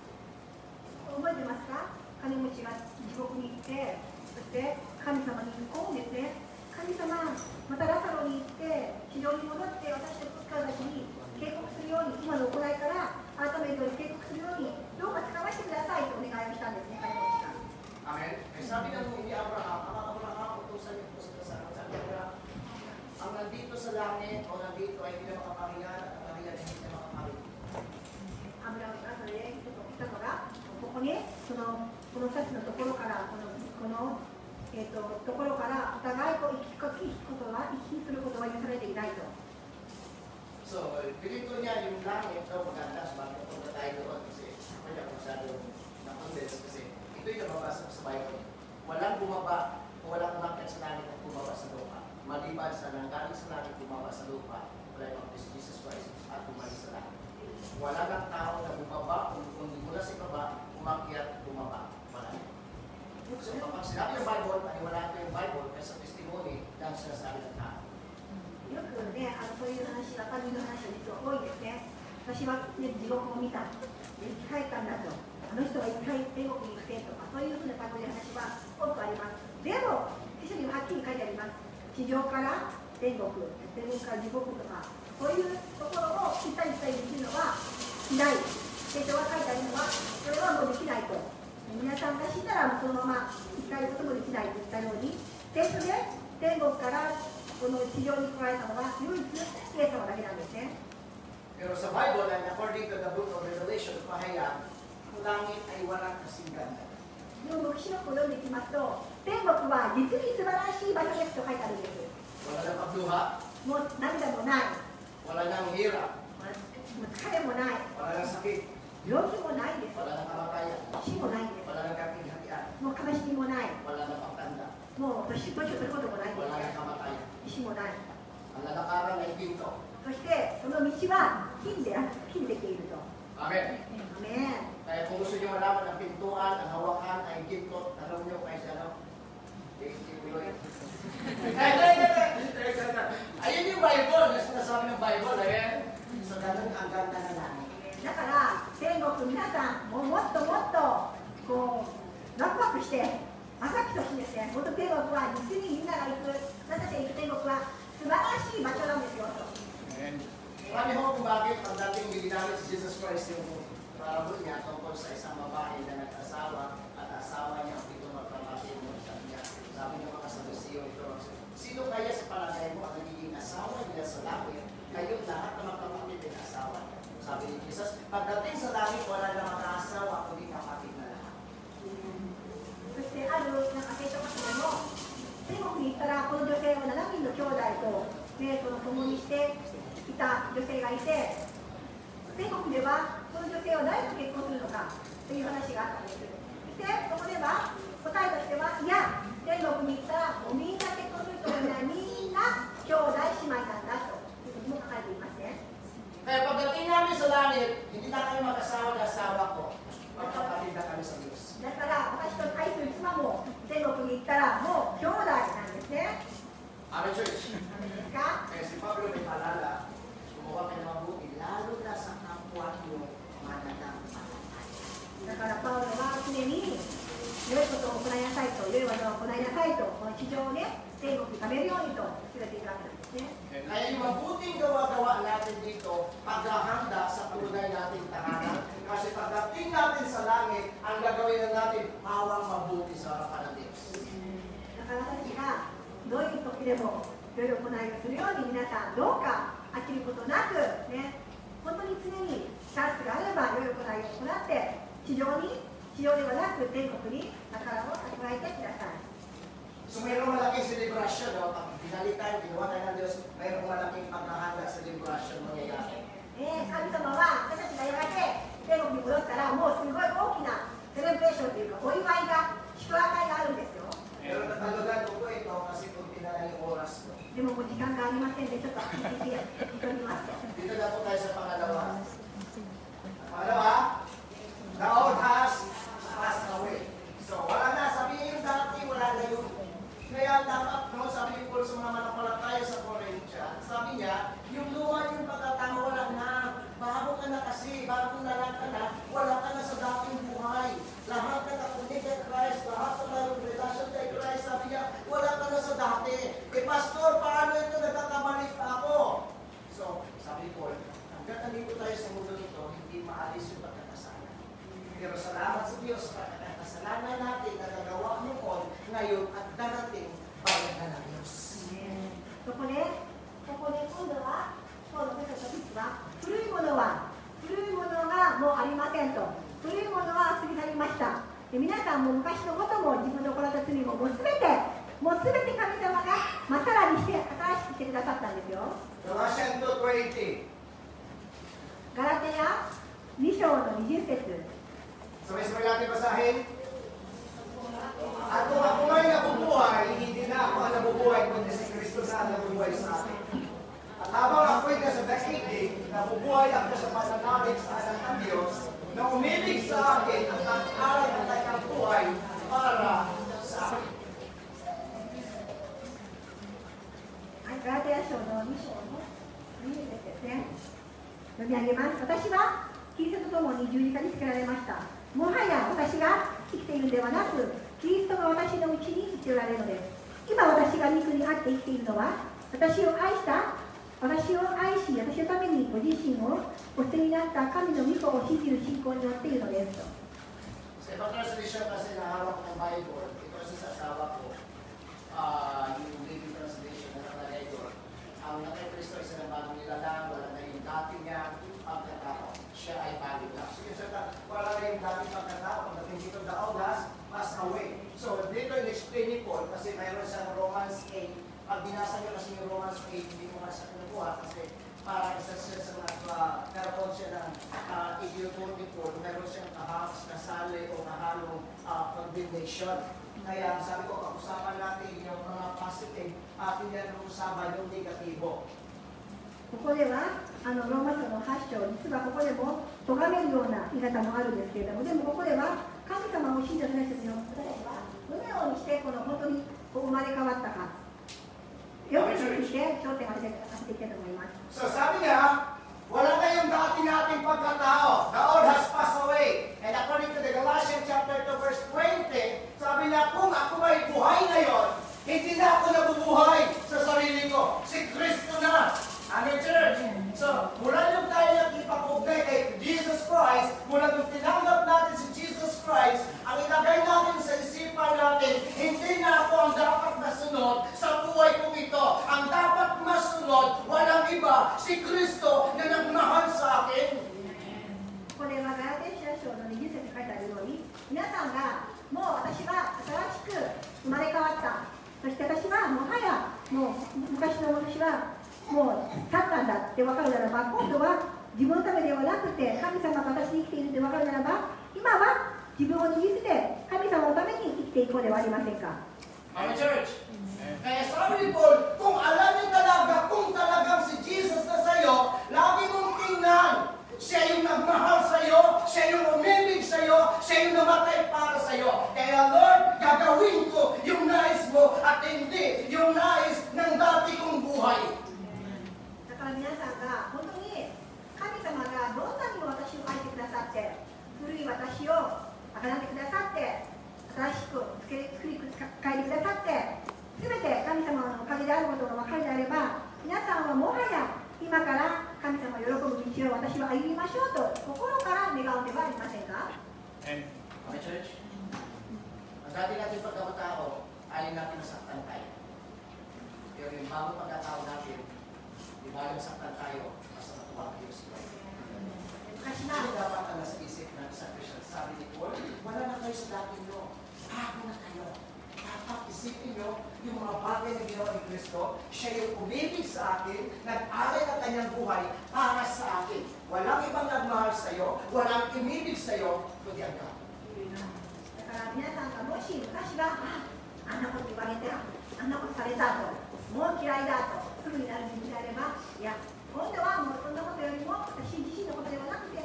覚えてますか？金持ちが地獄に行って、そして神様にこうですね、神様、またラサロに行って、地上に戻って私たちに警告するように、今の行いから改めて警告するように、どうか使わせてくださいとお願いをしたんですね、金持ちが。 Amen? Eh sabi ng ni Abraham, ang Abraham, utusan niyo po sa kasama. Sabi Abraham, ang nandito sa langit o nandito ay hindi na makapahingan at ang kahingan ay hindi na makapahingan. アブラムがそれで言ったのが、ここにこの2つのところから、ところからお互いこう行き来することは許されていないと。 So, piling ko niya yung langit daw maganda sa bakit punta tayo doon kasi ako niya masyado na-condense kasi ito yung nababasa sa Bible. Walang bumaba o walang umakyat sa langit at bumaba sa lupa. Maliban sa nanggaling sa langit, bumaba sa lupa, wala yung Jesus Christ at bumalik sa langit. Wala ng tao na bumaba, kung mula sa baba, umakyat, bumaba. Wala. So, kapag sinabi yung Bible, paniwalaan ko yung Bible kasi sa testimony ng sinasabi ng tao. よくね、そういう話、赤身の話は実は多いですね。私は、ね、地獄を見た、生き返ったんだと、あの人は一回天国に行ってとか、そういうふうな類の話は多くあります。でも、聖書にははっきり書いてあります。地上から天国、天国から地獄とか、そういうところを行ったり来たりできるのはしない。聖書が書いてあるのは、それはもうできないと。皆さんが死んだらそのまま生き返ることもできないと言ったように、聖書で天国からこの地上に来られたのは唯一イエス様だけなんですね。 Pero sa Bible, and according to the book of Revelation, pahayag, ang langit ay walang kasing ganda. でも黙示録を読んでいきますと、天国は実に素晴らしい場所ですと書いてあるんです。 Wala nang pagluha, もう涙もない、 wala nang hirap, もう疲れもない、 wala nang sakit, 病気もないです。 wala nang kamatayan, 死もないんです。 wala nang kapighatian, もう悲しみもない。 wala nang pagtanda, もう年を取ることもないんで wala nang kamatayan. す。死もない。 Ang lalakaran ay pinto. そしてその道は金でできていると。 Amen. アメン。 Kaya kung gusto nyo malaman ang pintuan, ang hawakan ay ginto, tanong nyo kay Sano. Ayun yung Bible, na sinasabi ng Bible, eh. So, ganun ang ganda na langit. だから天国皆さんもっともっとこうワクワクしてワクワクしてほしいんですね。もっと天国は実にみんなが行く、私たちが行く天国は素晴らしい場所なんですよと。 Marami ho kung bakit pagdating ginamit si Jesus Christ yung parabol niya tungkol sa isang babae na nag-asawa at asawa niya ang pitong magkapatid mo. Sabi niya mga Saduceo ito, sino kaya sa palagay mo ang nagiging asawa nila sa langit? Kayong lahat na magkapatid din asawa niya. Sabi ni Jesus, pagdating sa langit, wala na mag-aasawa kundi kapatid na lahat. そしてあるなんか聖書箇所でも天国に行ったらこの女性は7人の兄弟とねその共にしていた女性がいて、天国ではこの女性は誰と結婚するのかという話があったんです。でそこでは答えとしてはいや天国に行ったらもうみんな結婚する人もいない、みんな兄弟姉妹なんだということも書かれていますね。 Kaya pagdating namin sa langit, hindi na kami mag-asawa na asawa ko. Magkapatid na kami sa Diyos. だから私と愛する妻も天国に行ったらもう兄弟なんですね。 Amen, church. ですか？ Kaya si Pablo may paalala, gumawa kayo ng mabuti, lalo na sa kapwa nyo mananampalataya. だからパウロは常に良いことを行いなさいと、良い技を行いなさいと、この地上をね、天国に食べるようにと言われているわけなんですね。 Kaya yung mabuting gawa-gawa natin dito, paghahanda sa tunay nating tahanan. Kasi pagdating natin sa langit, ang gagawin na natin, mawang mabuti sa harapan ng Diyos. だから私たちがどういう時でも良い行いをするように皆さんどうか飽きることなくね、本当に常にチャンスがあれば良い行いを行って地上ではなく天国に宝を蓄えてください。 So mayroong malaking celebration, no? Pag pinalitan, ginawa tayo ng Diyos, mayroong malaking paghahanda celebration mangyayari. 神様は私たちがやがて天国に戻ったらもうすごい大きなセレブレーションというかお祝いが祝賀会があるんですよ。 Pero natalogan ko po ito kasi kung tinala yung oras ko. でももう時間がありませんでちょっと聞いてみます。 Dito na po tayo sa pangalawa. Pangalawa, the old has passed away. So wala na, sabihin yung dati, wala na yun. Kaya dapat, no, sabi ni Paul sa mga manampalataya sa Corinthia, sabi niya, yung luha yung pagkatama, wala na. Bago ka na kasi, bago na lang ka na, wala ka na sa dating buhay. Lahat ka na kundi kay Christ, lahat ka na yung relasyon kay Christ, sabi niya, wala ka na sa dati. Eh, Pastor, paano ito nagkakamalik pa ako? So, sabi ni Paul, hanggang nandito tayo sa mundo nito, hindi maalis yung pagkakasala. Pero salamat sa Diyos, kasalanan natin na nagawa noon, ngayon at darating para na ng Diyos. ここで今度は今度の説は古いものがもうありませんと、古いものは過ぎ去りました。で皆さんも昔のことも自分の行った罪ももうすべて神様がまたらにして新しくしてくださったんですよ。 Galatians 2:20. ガラテヤ2章の20節。 Sabay-sabay natin basahin. At kung ako ay nabubuhay, hindi na ako ang nabubuhay, kundi si Kristo na ang nabubuhay sa akin. At habang ako'y nasa daigdig, nabubuhay ako sa pananalig sa anak ng Diyos, na umibig sa akin at nag-aral ng kanyang buhay para sa akin. ガラテヤ書の2章の20節ですね。読み上げます。私はキリストと共に十字架につけられました。もはや私が生きているのではなく、キリストが私のうちに生きておられるのです。今私が肉にあって生きているのは、私を愛し、私のためにご自身をお捨てになった神の御子を信じる信仰によっているのですと。 Sa ibang translation kasi nahawak ng Bible, ito kasi sa asawa ko, yung Living Translation na nakalagay pag binasa nyo kasi yung Romans 8, hindi mo kasi kinukuha kasi para isa siya sa mga naroon siya ng idiotonic word, meron siyang kasali o kahalong condemnation. Kaya sabi ko, pag-usapan natin yung mga positive at hindi natin usapan yung negatibo. ここではローマ書の8章、実はここでも咎めるような言い方もあるんですけれども、でもここでは神様を信じた私たちの私たちはどのようにしてこの本当に生まれ変わったか、よく注意して焦点を当てていきたいと思います。 So sabi niya, wala na yung dati nating pagkatao. The old has passed away. And according to the Galatians chapter 2 verse 20, sabi niya, kung ako may buhay ngayon, hindi na ako nabubuhay sa sarili ko. Si Kristo na. Amen, church? So, mula yung tayo nagkipag-ugnay kay Jesus Christ, mula yung tinanggap natin si Jesus Christ, ang ilagay natin sa isipan natin, hindi na ako ang dapat masunod sa buhay kong ito. Ang dapat masunod, walang iba, si Kristo na nagmahal sa akin. これはガラテヤ書の20節に書いてあるように、皆さんがもう私は新しく生まれ変わった、そして私はもはやもう昔の私はもう立ったんだって分かるならば、今度は自分のためではなくて神様が私に生きているって分かるならば、今は自分を脱ぎ捨て神様のために生きていこうではありませんか。 Amen, church? Kaya sabi ni Paul, kung alam niyo talaga, kung talagang si Jesus na sa'yo, lagi mong tingnan. Siya yung nagmahal sa'yo, siya yung umibig sa'yo, siya yung namatay para sa'yo. Kaya Lord, gagawin ko yung nais mo at hindi yung nais ng dati kong buhay. だから皆さんが本当に神様がどんなにも私を愛してくださって、古い私をあがなってくださって、新しく作り変えてくださって、すべて神様のおかげであることが分かるであれば、皆さんはもはや今から神様を喜ぶ道を私は歩みましょうと心から願うではありませんか。 Amen, church? Ang dati natin pagkakatao, ayaw natin masaktan tayo. Pero yung bago pagkatao natin, di ba yung saktan tayo, mas natuwa kayo si Christ. 昔 Hindi な dapat ang nasa isip ng isang Christian. Sabi ni Paul, wala na kayo sa dati nyo. Bago na kayo. Dapat isipin nyo yung mga bagay na ginawa ni Kristo. Siya yung umibig sa akin, nag-aral ang kanyang buhay para sa akin. Walang ibang nagmahal sa'yo, walang umibig sa'yo, kundi ang Kapwa. だから皆さんがもし昔はあんなこと言われてあんなことされたともう嫌いだとすぐになる自分であれば、いや今度はもうそんなことよりも私自身のことではなくて、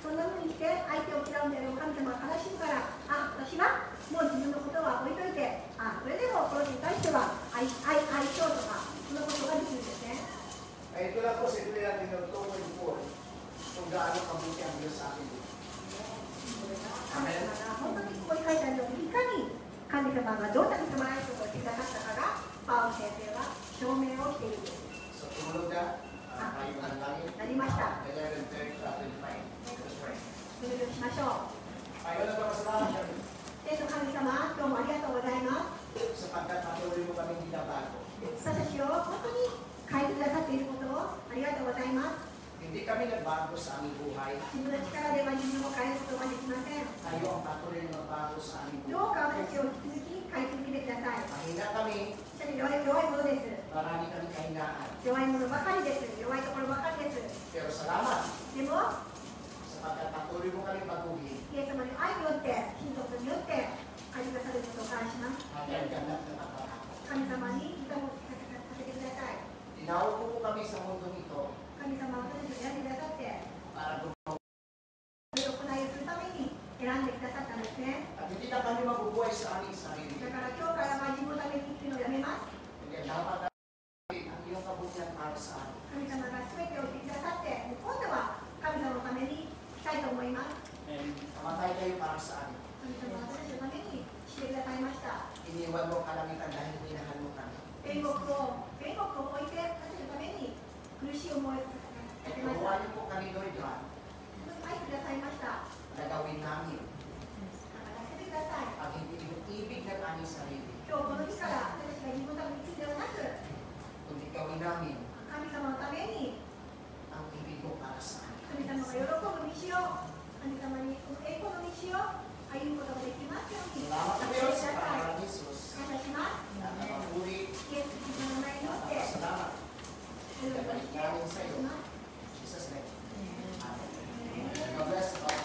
そんなふうにして相手を嫌うんであれば神様は悲しむから、私はもう自分のことは置いといて、それでもこの人に対しては愛しようとか、そのことができるんですね。 Ito lang po, simple lang tinutukoy ni Paul kung gaano kabuti ang Diyos sa akin. 神様が本当にここに書いてあるように、いかに神様がどんなに素晴らしいことをしてくださったかが、パウロ先生は証明をしているんです。 So, tumulog na, tayo ng langit. なりました。 11:30 to 25. Let's pray. お祈りをしましょう。 Tayo na papasalamat kami 天の神様、今日もありがとうございます。 sapagkat patuloy mo kaming binabago. 私たちを本当に変えてくださっていることをありがとうございます。 Hindi kami nagbago sa aming buhay. 自分の力では自分を変えることができません。 Tayo ang patuloy na magbago sa aming どう buhay. か私を引き続き変え続けてください。 Mahina kami, 私は弱いものです。 marami kami kahinaan. 弱いものばかりです。弱いところばかりです。 Pero salamat でも、 sapagkat patuloy mo kami baguhin イエス様に愛によって、信仰によって変えてくださることを感謝します。 hanggang ganap ng pagkakataon. 神様に歌をさせてください。 Tinawag mo po kami sa mundo nito 神様は私たちを選んでくださって、 para gumawa. それを行いをするために選んでくださったんですね。 At hindi na kami mabubuhay sa aming sarili. だから今日からは自分のために生きるのをやめます。 Kaya dapat natin ang iyong kabutihan para sa amin. 神様が全てをしてくださって、今度は神様のためにしたいと思います。 Kamatay kayo para sa amin. 神様は私たちのためにしてくださいました。 Iniwan mo kalangitan dahil minahal mo kami. 天国を置いて私たちのために苦しい思いをさ At せました。 gawa niyo po kami, Lord God, 愛してくださいました。 na gawin namin だからやってください。 ang hindi yung ibig ng aming sarili, 今日この日から私たちが自分のために生きるではなく、 kundi gawin namin 神様のために ang ibig mo para sa amin. 神様が喜ぶ道を、神様に栄光の道を歩むことができますように。 Salamat 助 po けてく Diyos, ださい。 para Jesus. 感謝します。 At ang puri, イエス・キリストの namin sa iyo. Jesus' name. Amen. God bless us.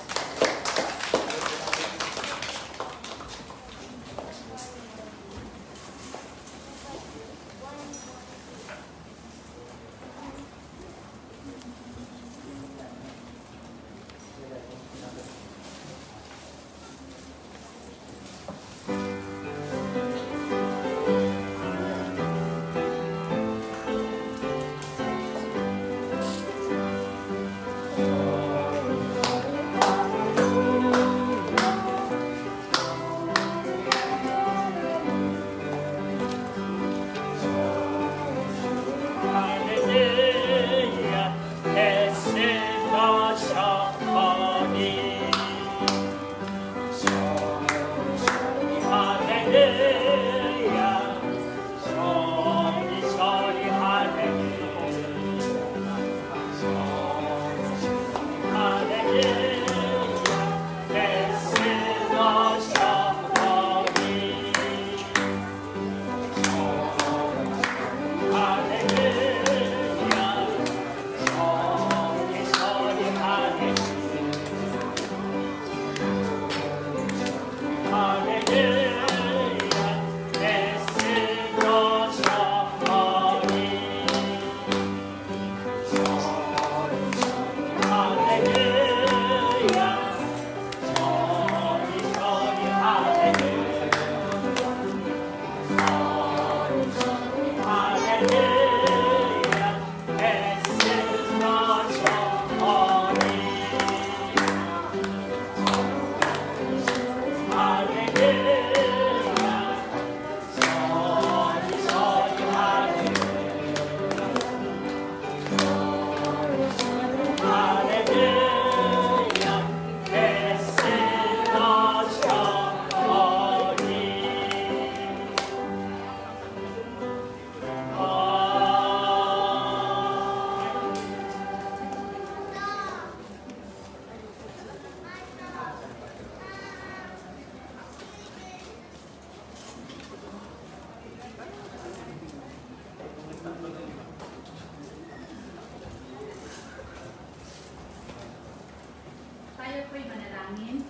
Tayo po'y manalangin.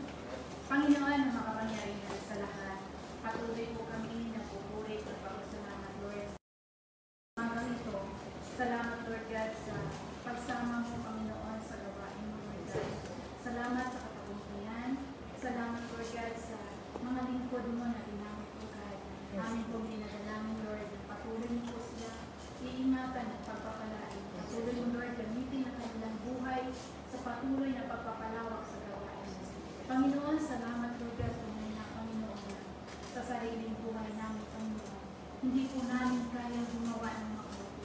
Panginoon na makapangyarihan sa lahat, patuloy po kami na pupuri at pagpasalamat, Lord. Umagang ito, salamat, Lord God, sa pagsama mo, Panginoon, sa gawain mo, Lord God. Salamat sa kapagpunan. Salamat, Lord God, sa mga lingkod mo na ginamit po, God. Amin pong dinadalangin, Lord. Patuloy mo po sila iingatan at pagpapalain. Patuloy mo, Lord, gamitin ang kanilang buhay sa patuloy na pagpapalawak sa gawain. Panginoon, salamat, Lord God, na Panginoon, sa sariling buhay namin, Panginoon. Hindi po namin kayang gumawa ng mabuti.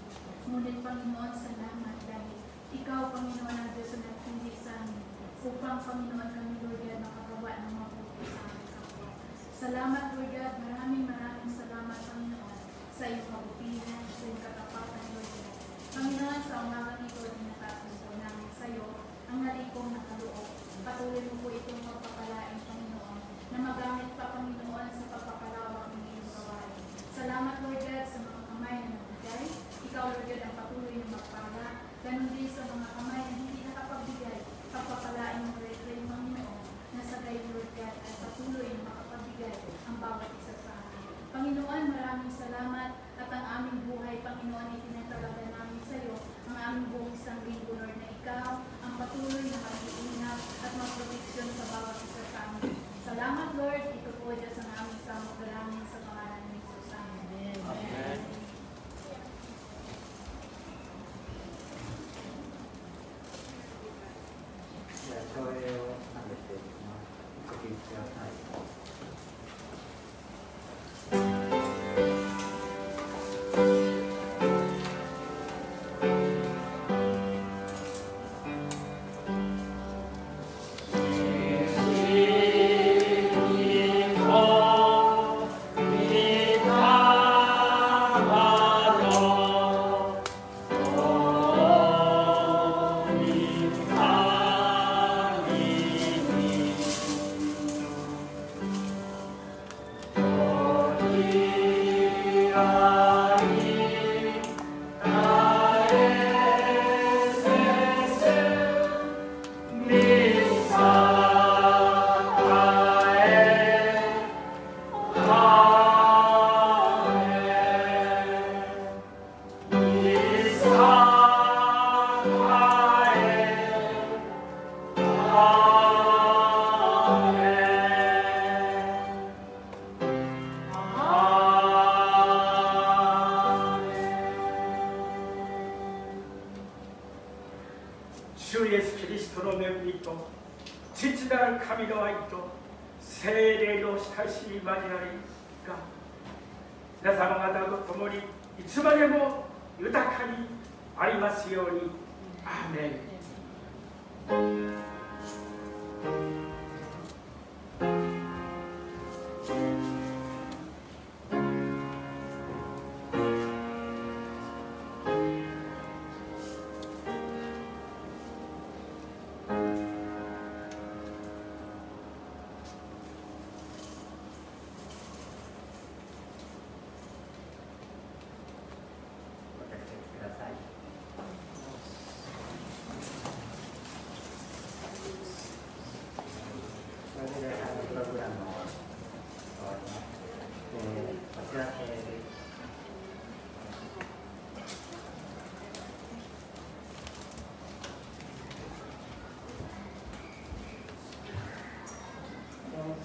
Ngunit, Panginoon, salamat dahil Ikaw, Panginoon, ang Diyos na hindi sa amin. Upang, Panginoon, kami, Lord God, makagawa ng mabuti sa aming kapwa. Salamat, Lord God, maraming salamat, Panginoon, sa iyong kabutihan, sa iyong katapatan, Lord God. Panginoon, sa umagang ito, dinatasin po namin sa iyo ang nalikong nakaloob. Patuloy mo po itong pagpapalain, Panginoon, na magamit pa, Panginoon, sa pagpapalawak ng iyong gawain. Salamat, Lord God, sa mga kamay na nagbigay. Ikaw, Lord God, ang patuloy na magpala. Ganun din sa mga kamay na hindi nakapagbigay. Pagpapalain mo rin kayo, Panginoon, na sa gayon, Lord God, ay patuloy na makapagbigay ang bawat isa sa amin. Panginoon, maraming salamat at ang aming buhay, Panginoon, itinatalaga namin sa iyo, ang aming buong isang linggo, Lord, na ikaw ang patuloy na mag-iingat at mag-proteksyon sa bawat isa sa amin. Salamat, Lord. Ito po Diyos ang aming samot dalangin sa pangalan ni Jesus. Amen. Amen.それを食べていきます。お聞きください。その恵みと父なる神の愛と聖霊の親しみ交わりが皆様方と共にいつまでも豊かにありますように。アーメン。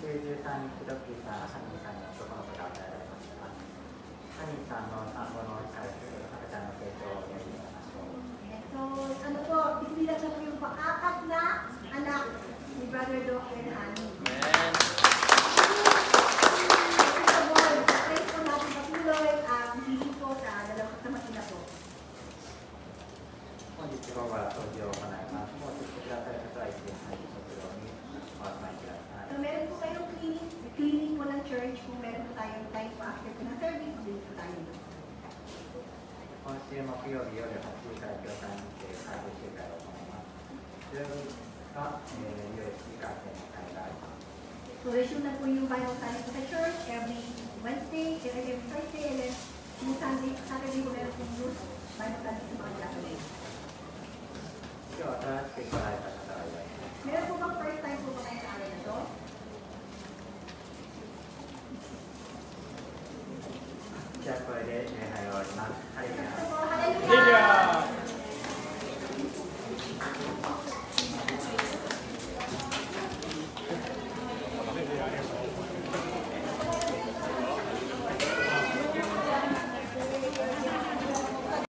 13日ドッキーさん、ハニーさんに男の子が与えられましたが、ハニーさんの産後の赤ちゃんの成長をやりましょう。So, ano po, binilang na po yung pang-apat na anak ni Brother Doc and Honey. Amen. First of all, praise po natin patuloy ang hiling po sa dalawang kamakina po. 本日午後は掃除を行います。もうしてくださる方は一度入り食堂にお集まりください。 So, meron po kayong cleaning po ng church. Kung meron po tayong time po after po ng service, bili po tayo doon. 今週木曜日夜8時から教会にて開封集会を行います。土曜日は、夜7時から天の会があります。 So, resume na po yung Bible study po sa church every Wednesday, every Thursday, and then yung Saturday po meron po yung Bible study sa mga Catholic.